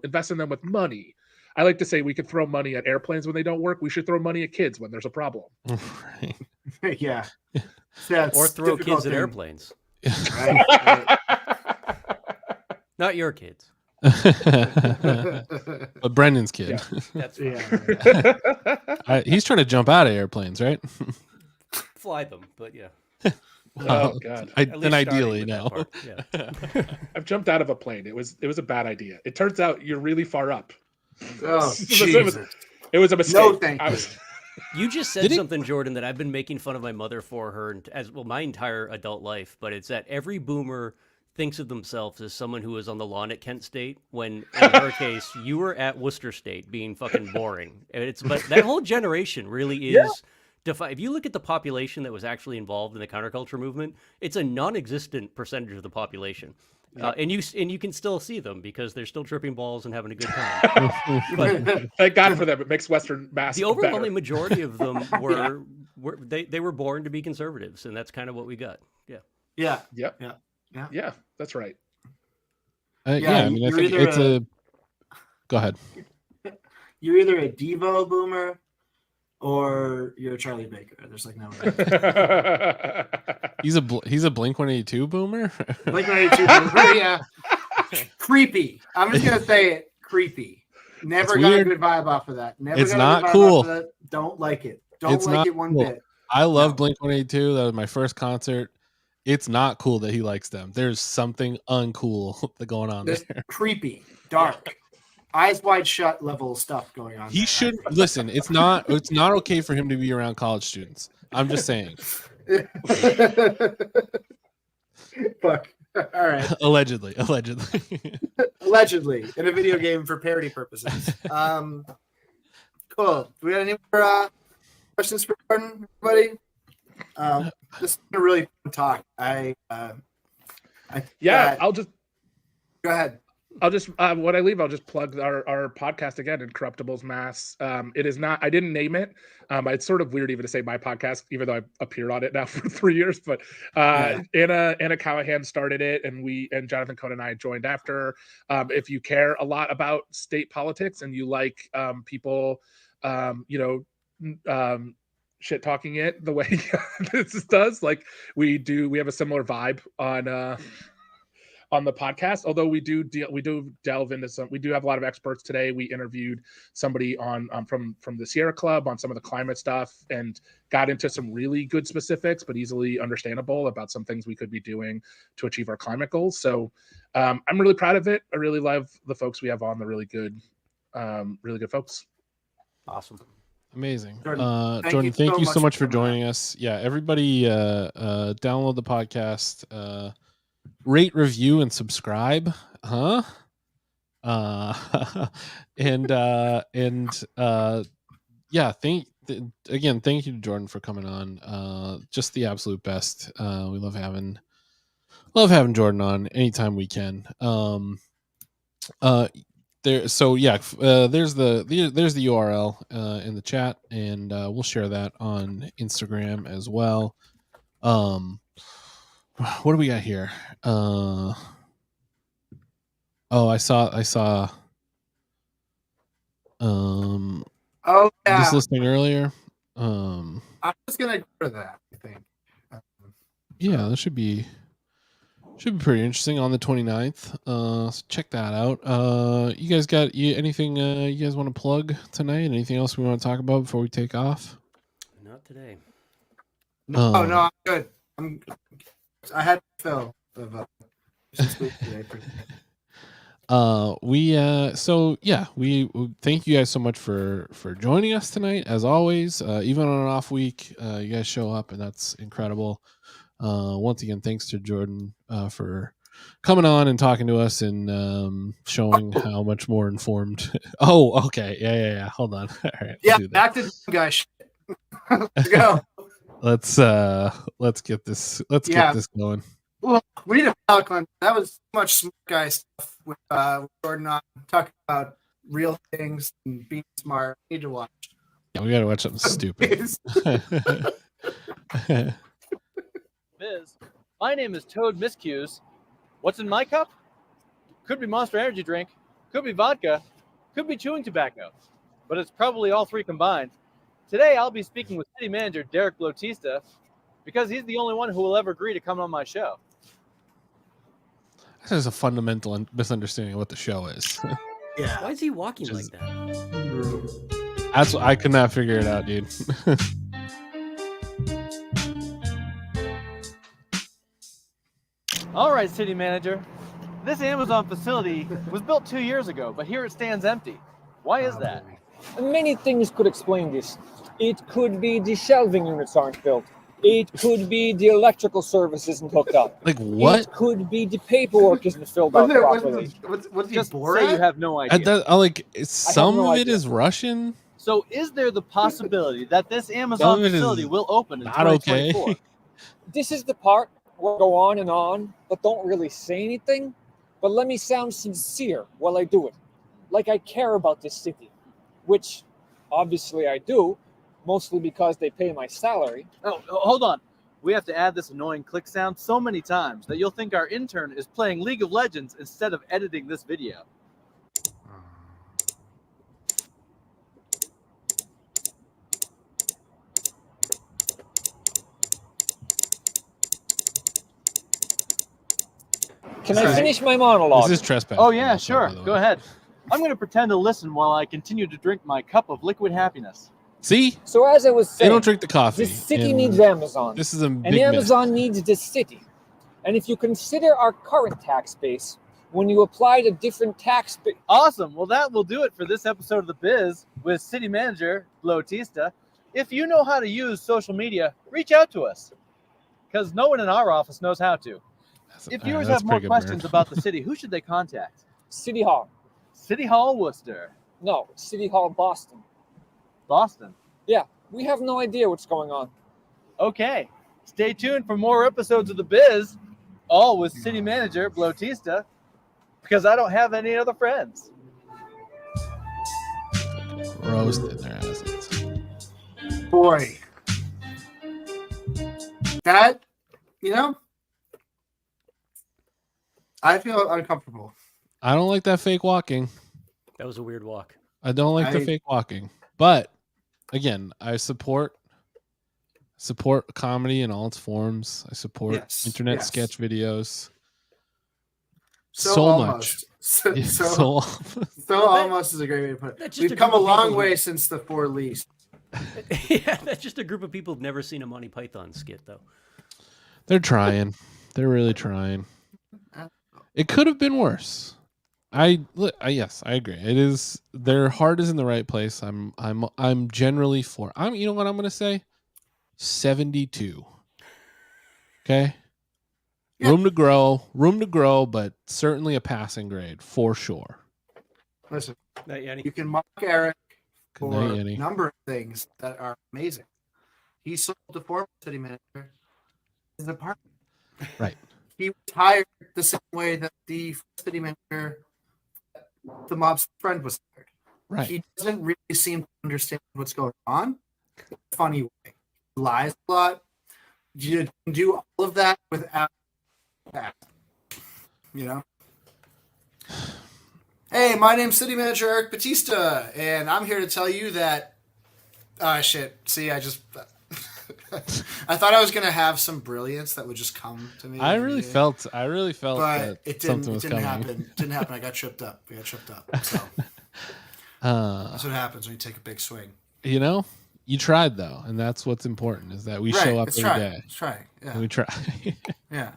Speaker 4: Invest in them with money. I like to say we could throw money at airplanes when they don't work. We should throw money at kids when there's a problem.
Speaker 1: Right.
Speaker 2: Yeah. That's
Speaker 3: Or throw
Speaker 2: difficult
Speaker 3: kids at
Speaker 2: thing.
Speaker 3: airplanes.
Speaker 2: Right, right.
Speaker 3: Not your kids.
Speaker 1: But Brendan's kid.
Speaker 3: That's fine.
Speaker 2: Yeah.
Speaker 1: He's trying to jump out of airplanes, right?
Speaker 3: Fly them, but yeah.
Speaker 4: Oh God.
Speaker 3: At least
Speaker 1: And ideally,
Speaker 3: starting with
Speaker 1: no.
Speaker 3: that part, Yeah.
Speaker 4: I've jumped out of a plane. It was a bad idea. It turns out you're really far up.
Speaker 2: Oh,
Speaker 4: It was a mistake.
Speaker 2: No, thank you.
Speaker 3: You just said
Speaker 1: Did he-
Speaker 3: something, Jordan, that I've been making fun of my mother for her as well my entire adult life. But it's that every boomer thinks of themselves as someone who was on the lawn at Kent State, when in her case you were at Worcester State being fucking boring. But that whole generation really is. If you look at the population that was actually involved in the counterculture movement, it's a non-existent percentage of the population. And you can still see them because they're still tripping balls and having a good time. But
Speaker 4: Thank God for them. It makes Western Mass
Speaker 3: the overwhelming
Speaker 4: better.
Speaker 3: majority of them were they were born to be conservatives, and that's kind of what we got. Yeah.
Speaker 2: Yeah.
Speaker 4: Yep.
Speaker 2: Yeah.
Speaker 4: Yeah, that's right.
Speaker 1: Yeah, I mean, I
Speaker 2: you're
Speaker 1: think
Speaker 2: either
Speaker 1: it's Go ahead.
Speaker 2: You're either a Devo boomer or you're a Charlie Baker. There's like no way.
Speaker 1: He's a Blink 182 boomer.
Speaker 2: Blink 182 boomer, yeah. Creepy. I'm just gonna say it. Creepy. Never
Speaker 1: It's
Speaker 2: got
Speaker 1: weird.
Speaker 2: a good vibe off of that. Never
Speaker 1: It's
Speaker 2: got
Speaker 1: not
Speaker 2: a good vibe
Speaker 1: cool.
Speaker 2: off of that. Don't like it. Don't
Speaker 1: It's
Speaker 2: like
Speaker 1: not
Speaker 2: it one
Speaker 1: cool.
Speaker 2: bit.
Speaker 1: I love
Speaker 2: No.
Speaker 1: Blink 182. That was my first concert. It's not cool that he likes them. There's something uncool going on
Speaker 2: This
Speaker 1: there.
Speaker 2: creepy, dark, eyes wide shut level stuff going on.
Speaker 1: He
Speaker 2: there,
Speaker 1: should
Speaker 2: I think.
Speaker 1: listen. It's not okay for him to be around college students. I'm just saying.
Speaker 2: Fuck. All right.
Speaker 1: Allegedly.
Speaker 2: Allegedly in a video game for parody purposes. Cool. Do we got any more questions for Jordan, everybody? This is a really fun talk. I
Speaker 4: I'll just
Speaker 2: go ahead.
Speaker 4: when I leave, I'll just plug our podcast again, Incorruptibles Mass. It is not, I didn't name it. It's sort of weird even to say my podcast, even though I've appeared on it now for 3 years, but Anna Callahan started it, and Jonathan Cohn and I joined after. If you care a lot about state politics and you like people, shit talking it the way this does, like we have a similar vibe on the podcast, although we do delve into some. We do have a lot of experts today. We interviewed somebody on from the Sierra Club on some of the climate stuff and got into some really good specifics, but easily understandable about some things we could be doing to achieve our climate goals. So I'm really proud of it. I really love the folks we have on. They're really good folks.
Speaker 3: Awesome.
Speaker 1: Amazing.
Speaker 2: Jordan,
Speaker 1: Jordan, thank you so much for joining us. Yeah, everybody download the podcast, rate, review, and subscribe. Yeah, thank you to Jordan for coming on. Just the absolute best. We love having Jordan on anytime we can. There's the URL in the chat, and we'll share that on Instagram as well. What do we got here? I saw
Speaker 2: Oh yeah.
Speaker 1: just listening earlier.
Speaker 2: I'm just gonna go to that, I think.
Speaker 1: Yeah, that should be pretty interesting on the 29th. So check that out. You guys got anything you guys want to plug tonight? Anything else we want to talk about before we take off?
Speaker 3: Not today.
Speaker 2: No, I'm good. I had Phil of today.
Speaker 1: We thank you guys so much for joining us tonight. As always, even on an off week, you guys show up, and that's incredible. Once again, thanks to Jordan for coming on and talking to us and showing how much more informed. Oh, okay, yeah. Hold on. All right,
Speaker 2: Yeah, back to guys. Let's go.
Speaker 1: Let's get this going.
Speaker 2: Well, we need a Melican. That was too much smart guy stuff with Jordan on talking about real things and being smart. We need to watch.
Speaker 1: Yeah, we got to watch something stupid.
Speaker 5: Biz, my name is Toad Miscues. What's in my cup? Could be Monster Energy drink, could be vodka, could be chewing tobacco, but it's probably all three combined. Today, I'll be speaking with City Manager Derek Blotista because he's the only one who will ever agree to come on my show.
Speaker 1: This is a fundamental misunderstanding of what the show is.
Speaker 2: Yeah.
Speaker 3: Why is he walking like that?
Speaker 1: That's what I could not figure it out, dude.
Speaker 5: All right, City Manager. This Amazon facility was built 2 years ago, but here it stands empty. Why is that?
Speaker 6: Many things could explain this. It could be the shelving units aren't built. It could be the electrical service isn't hooked up.
Speaker 1: Like what?
Speaker 6: It could be the paperwork isn't filled out properly.
Speaker 2: What's he
Speaker 5: Just
Speaker 2: bored
Speaker 5: say you
Speaker 2: at?
Speaker 5: have no idea.
Speaker 1: Some
Speaker 6: no
Speaker 1: of it
Speaker 6: idea.
Speaker 1: is Russian.
Speaker 5: So is there the possibility that this Amazon
Speaker 1: Some of it
Speaker 5: facility
Speaker 1: is
Speaker 5: will open in
Speaker 1: not okay.
Speaker 5: 2024?
Speaker 6: This is the part where I go on, but don't really say anything. But let me sound sincere while I do it. Like I care about this city, which obviously I do, mostly because they pay my salary.
Speaker 5: Oh, hold on. We have to add this annoying click sound so many times that you'll think our intern is playing League of Legends instead of editing this video.
Speaker 6: Can I
Speaker 2: Sorry.
Speaker 6: finish my monologue?
Speaker 1: This is trespassing.
Speaker 5: Oh, yeah,
Speaker 1: also,
Speaker 5: sure.
Speaker 1: by the
Speaker 5: Go
Speaker 1: way.
Speaker 5: ahead. I'm going to pretend to listen while I continue to drink my cup of liquid happiness.
Speaker 1: See,
Speaker 6: So as I was
Speaker 1: they
Speaker 6: saying,
Speaker 1: don't drink the coffee.
Speaker 6: this city
Speaker 1: and
Speaker 6: needs Amazon.
Speaker 1: This is a big
Speaker 6: And Amazon needs this city. And if you consider our current tax base, when you apply the different tax base,
Speaker 5: Awesome. Well, that will do it for this episode of The Biz with City Manager Blotista. If you know how to use social media, reach out to us because no one in our office knows how to. If viewers have more questions about the city, who should they contact?
Speaker 6: City Hall.
Speaker 5: City Hall, Worcester.
Speaker 6: No, City Hall, Boston.
Speaker 5: Boston.
Speaker 6: Yeah, we have no idea what's going on.
Speaker 5: Okay. Stay tuned for more episodes of The Biz, all with City Manager Blotista, because I don't have any other friends.
Speaker 1: roasted their asses.
Speaker 2: Boy. That, I feel uncomfortable.
Speaker 1: I don't like that fake walking.
Speaker 3: That was a weird walk.
Speaker 1: I don't like the fake walking. But again, I support comedy in all its forms. I support internet sketch videos. So much.
Speaker 2: So almost is a great way to put it. We've come a long way since the four least.
Speaker 3: Yeah, that's just a group of people who've never seen a Monty Python skit, though.
Speaker 1: They're trying. They're really trying. It could have been worse. Yes, I agree. It is. Their heart is in the right place. I'm generally for. You know what I'm gonna say? 72. Okay. Yeah. Room to grow, but certainly a passing grade for sure.
Speaker 2: Listen,
Speaker 3: Night, Yanni.
Speaker 2: you can mock Eric for
Speaker 1: Night,
Speaker 2: a number of things that are amazing. He sold the former city manager his apartment.
Speaker 1: Right.
Speaker 2: He retired the same way that the city manager, the mob's friend, was hired.
Speaker 1: Right.
Speaker 2: He doesn't really seem to understand what's going on. In a funny way. He lies a lot. You can do all of that without that. Hey, my name's City Manager Eric Batista, and I'm here to tell you that. Shit. See, I just. I thought I was gonna have some brilliance that would just come to me.
Speaker 1: I really felt
Speaker 2: but
Speaker 1: that
Speaker 2: it
Speaker 1: something
Speaker 2: didn't.
Speaker 1: was
Speaker 2: It didn't
Speaker 1: coming.
Speaker 2: happen. Didn't happen. I got tripped up. We got tripped up. So that's what happens when you take a big swing.
Speaker 1: You tried though, and that's what's important. Is that we show up every day.
Speaker 2: Let's try. Yeah.
Speaker 1: And we try.
Speaker 2: Yeah.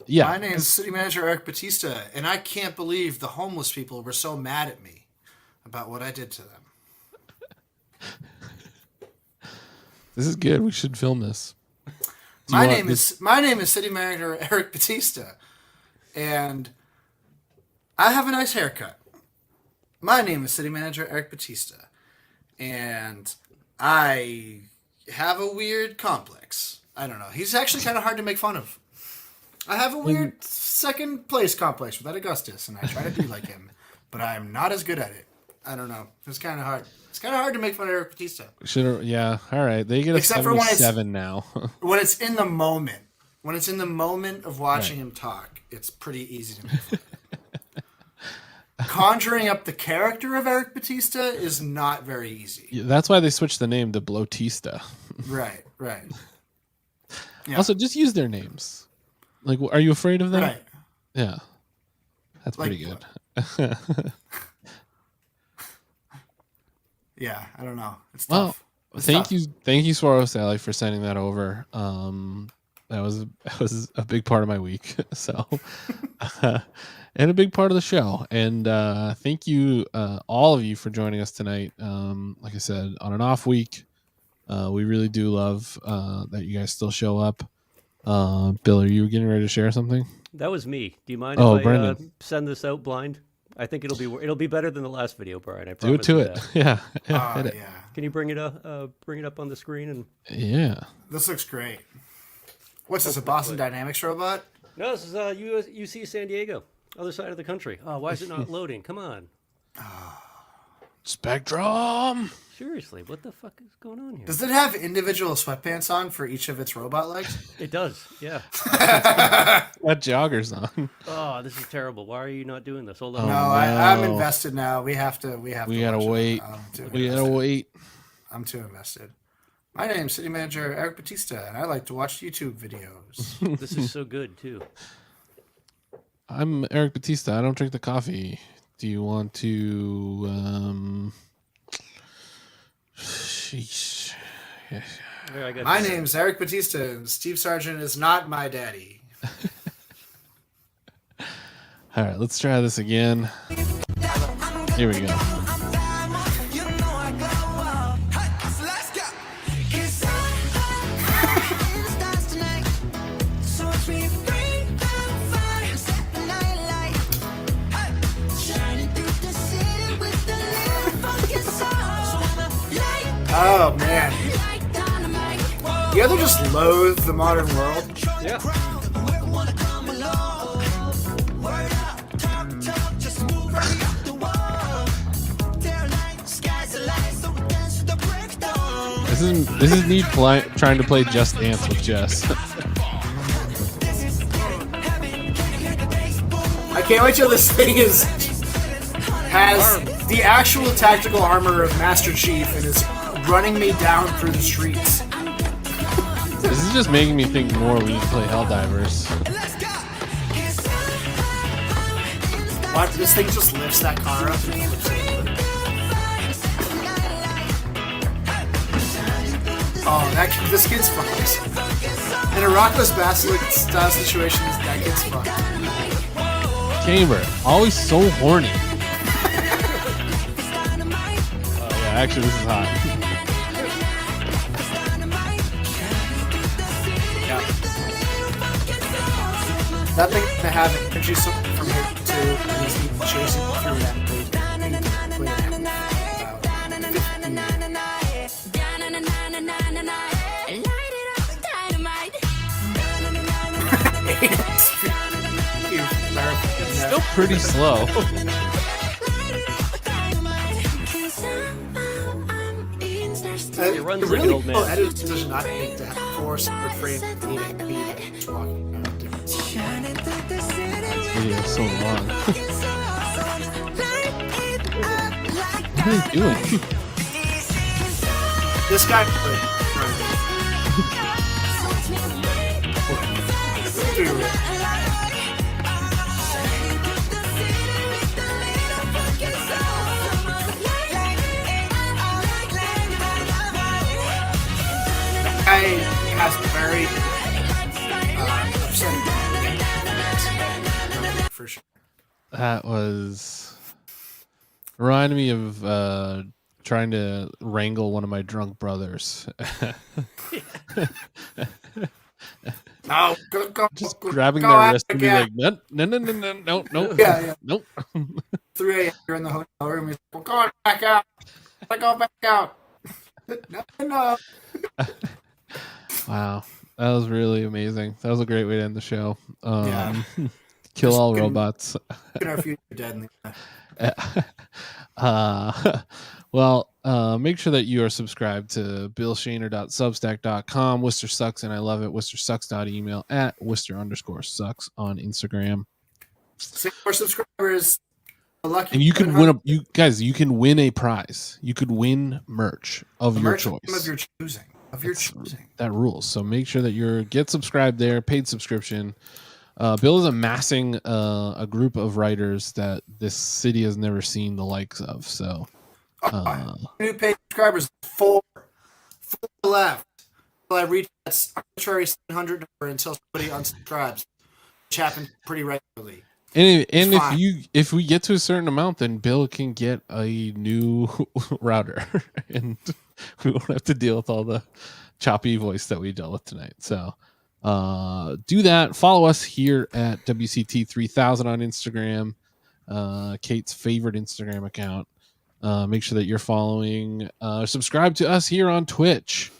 Speaker 1: Yeah.
Speaker 2: My name is City Manager Eric Batista, and I can't believe the homeless people were so mad at me about what I did to them.
Speaker 1: This is good. We should film this.
Speaker 2: My name is City Manager Eric Batista, and I have a nice haircut. My name is City Manager Eric Batista, and I have a weird complex. I don't know. He's actually kind of hard to make fun of. I have a weird second place complex with Augustus, and I try to be like him, but I'm not as good at it. I don't know. It's kind of hard. It's kind of hard to make fun of Eric Batista.
Speaker 1: Yeah. All right. They get a
Speaker 2: Except for when
Speaker 1: 77 now.
Speaker 2: When it's in the moment. When it's in the moment of watching him talk, it's pretty easy to make fun of. Conjuring up the character of Eric Batista is not very easy.
Speaker 1: Yeah, that's why they switched the name to Blotista.
Speaker 2: Right. Yeah.
Speaker 1: Also, just use their names. Like, are you afraid of them?
Speaker 2: Right.
Speaker 1: Yeah. That's
Speaker 2: Like
Speaker 1: pretty good.
Speaker 2: Yeah, I don't know. It's
Speaker 1: Well,
Speaker 2: tough.
Speaker 1: thank you, Swaro Sally, for sending that over. That was a big part of my week. So, and a big part of the show. And thank you, all of you, for joining us tonight. Like I said, on an off week, we really do love that you guys still show up. Bill, are you getting ready to share something?
Speaker 3: That was me. Do you mind
Speaker 1: Oh,
Speaker 3: if I
Speaker 1: Brendan.
Speaker 3: send this out blind? I think it'll be better than the last video, Brian. I
Speaker 1: Do it
Speaker 3: promise
Speaker 1: to
Speaker 3: you
Speaker 1: it.
Speaker 3: that.
Speaker 1: Yeah.
Speaker 2: Oh,
Speaker 1: hit it.
Speaker 2: yeah.
Speaker 3: Can you bring it up on the screen? And
Speaker 1: Yeah.
Speaker 2: This looks great. What's this, a Boston Dynamics robot?
Speaker 3: no, this is UC San Diego, other side of the country. Oh, why is it not loading? Come on.
Speaker 1: Spectrum.
Speaker 3: Seriously, what the fuck is going on here?
Speaker 2: Does it have individual sweatpants on for each of its robot legs?
Speaker 3: It does, yeah.
Speaker 1: What joggers on?
Speaker 3: Oh, this is terrible. Why are you not doing this? Hold
Speaker 2: No,
Speaker 3: on.
Speaker 2: I'm
Speaker 1: no.
Speaker 2: invested now. We have to.
Speaker 1: We
Speaker 2: watch
Speaker 1: gotta
Speaker 2: it.
Speaker 1: wait.
Speaker 2: I'm too
Speaker 1: We gotta
Speaker 2: invested.
Speaker 1: wait.
Speaker 2: I'm too invested. My name's City Manager Eric Batista, and I like to watch YouTube videos.
Speaker 3: This is so good too.
Speaker 1: I'm Eric Batista. I don't drink the coffee. Do you want to? Sheesh.
Speaker 3: Here, I got
Speaker 2: My name's Eric Batista, and Steve Sargent is not my daddy.
Speaker 1: All right, let's try this again. Here we go.
Speaker 2: Oh man, you ever just loathe the modern world?
Speaker 3: Yeah.
Speaker 1: This is me trying to play Just Dance with Jess.
Speaker 2: I can't wait till this thing has the actual tactical armor of Master Chief and is running me down through the streets.
Speaker 1: This is just making me think more we need to play Helldivers.
Speaker 2: Watch, this thing just lifts that car up and flips it over. Oh, this kid's fucked. In a Rockless Basilisk style situation, that kid's fucked.
Speaker 1: Chamber, always so horny. Oh yeah, actually this is hot.
Speaker 2: That thing to have energy from here to and he's chasing through that thing.
Speaker 1: Still pretty slow.
Speaker 3: It runs like an old man.
Speaker 2: Editor's decision not to make that 4 separate frames of needing to be just walking around different.
Speaker 1: This video is so long. What are you doing?
Speaker 2: This guy. Guy has very upsetting for sure.
Speaker 1: That was reminded me of trying to wrangle one of my drunk brothers.
Speaker 2: No, go,
Speaker 1: Just
Speaker 2: go,
Speaker 1: grabbing
Speaker 2: go
Speaker 1: their
Speaker 2: out
Speaker 1: wrist and be
Speaker 2: again.
Speaker 1: like, no.
Speaker 2: Yeah.
Speaker 1: Nope.
Speaker 2: 3 a.m. You're in the hotel room. He's like, well, go back out. I go back out. No.
Speaker 1: Wow. That was really amazing. That was a great way to end the show.
Speaker 2: Yeah.
Speaker 1: Kill
Speaker 2: Just
Speaker 1: all
Speaker 2: looking-
Speaker 1: robots.
Speaker 2: Look at our future dead in the
Speaker 1: Well, make sure that you are subscribed to billshaner.substack.com, Worcester Sucks, and I love it, worcestersucks.email at Worcester_sucks on Instagram.
Speaker 2: 6 more subscribers. Lucky
Speaker 1: And you can win you can win a prize. You could win merch of your choice.
Speaker 2: Of your choosing.
Speaker 1: That rules. So make sure that you're get subscribed there, paid subscription. Bill is amassing a group of writers that this city has never seen the likes of. So
Speaker 2: new paid subscribers, 4 left. Until I reach that arbitrary 700 number until somebody unsubscribes, which happens pretty regularly.
Speaker 1: And if we get to a certain amount, then Bill can get a new router, and we won't have to deal with all the choppy voice that we dealt with tonight. So do that. Follow us here at WCT3000 on Instagram, Kate's favorite Instagram account. Make sure that you're following. Subscribe to us here on Twitch.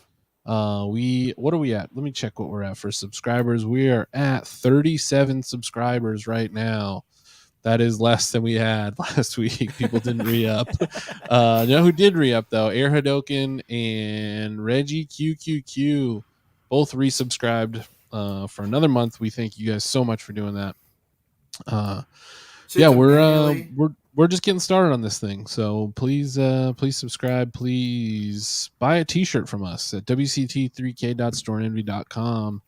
Speaker 1: What are we at? Let me check what we're at for subscribers. We are at 37 subscribers right now. That is less than we had last week. People didn't re-up. You know who did re-up though? Air Hadoken and Reggie QQQ both resubscribed for another month. We thank you guys so much for doing that. Yeah, we're just getting started on this thing. So please subscribe. Please buy a t-shirt from us at wct3k.storeenvy.com.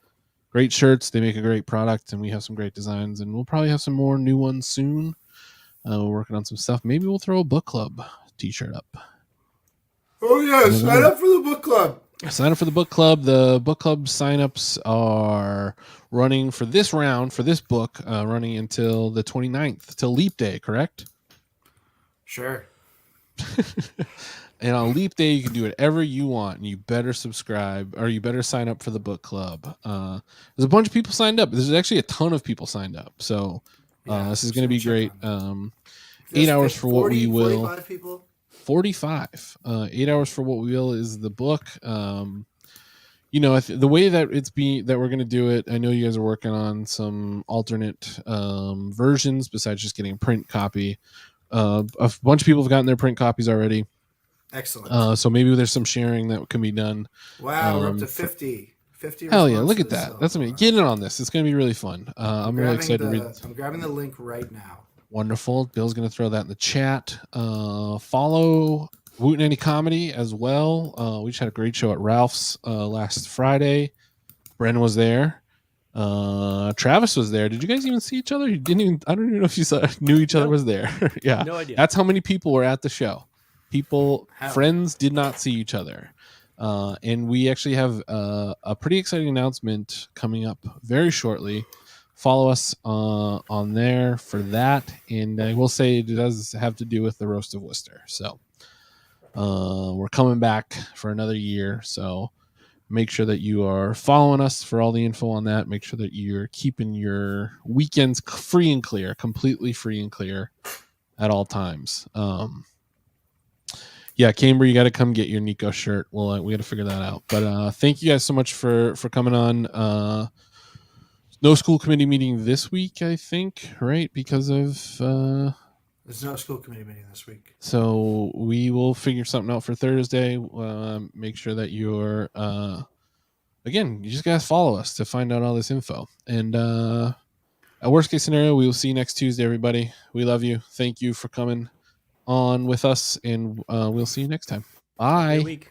Speaker 1: Great shirts. They make a great product, and we have some great designs, and we'll probably have some more new ones soon. We're working on some stuff. Maybe we'll throw a book club t-shirt up.
Speaker 2: Oh yeah, sign up for the book club.
Speaker 1: Sign up for the book club. The book club signups are running for this round, for this book, running until the 29th, till Leap Day, correct?
Speaker 2: Sure.
Speaker 1: And on Leap Day, you can do whatever you want, and you better subscribe, or you better sign up for the book club. There's a bunch of people signed up. There's actually a ton of people signed up. So this is going to be great. 8 hours for what we will.
Speaker 2: 45 people.
Speaker 1: 45. 8 hours for what we will is the book. You know, the way that that we're going to do it, I know you guys are working on some alternate versions besides just getting a print copy. A bunch of people have gotten their print copies already.
Speaker 2: Excellent.
Speaker 1: So maybe there's some sharing that can be done.
Speaker 2: Wow, we're up to 50. 50
Speaker 1: hell yeah, look at that. That's amazing. Get in on this. It's going to be really fun. I'm really excited to read.
Speaker 2: I'm grabbing the link right now.
Speaker 1: Wonderful. Bill's going to throw that in the chat. Follow Wooten Any Comedy as well. We just had a great show at Ralph's last Friday. Bren was there. Travis was there. Did you guys even see each other? You didn't even. I don't even know if you knew each other was there. Yeah,
Speaker 3: No idea.
Speaker 1: That's how many people were at the show. Friends did not see each other. And we actually have a pretty exciting announcement coming up very shortly. Follow us on there for that. And I will say it does have to do with the Roast of Worcester. So we're coming back for another year. So make sure that you are following us for all the info on that. Make sure that you're keeping your weekends free and clear, completely free and clear at all times. Yeah, Camber, you got to come get your Nico shirt. Well, we got to figure that out. But thank you guys so much for coming on. No school committee meeting this week, I think, right? Because of
Speaker 2: there's no school committee meeting this week.
Speaker 1: So we will figure something out for Thursday. Make sure that you're again, you just guys follow us to find out all this info. And at worst case scenario, we will see you next Tuesday, everybody. We love you. Thank you for coming on with us, and we'll see you next time. Bye.
Speaker 3: Have a good week.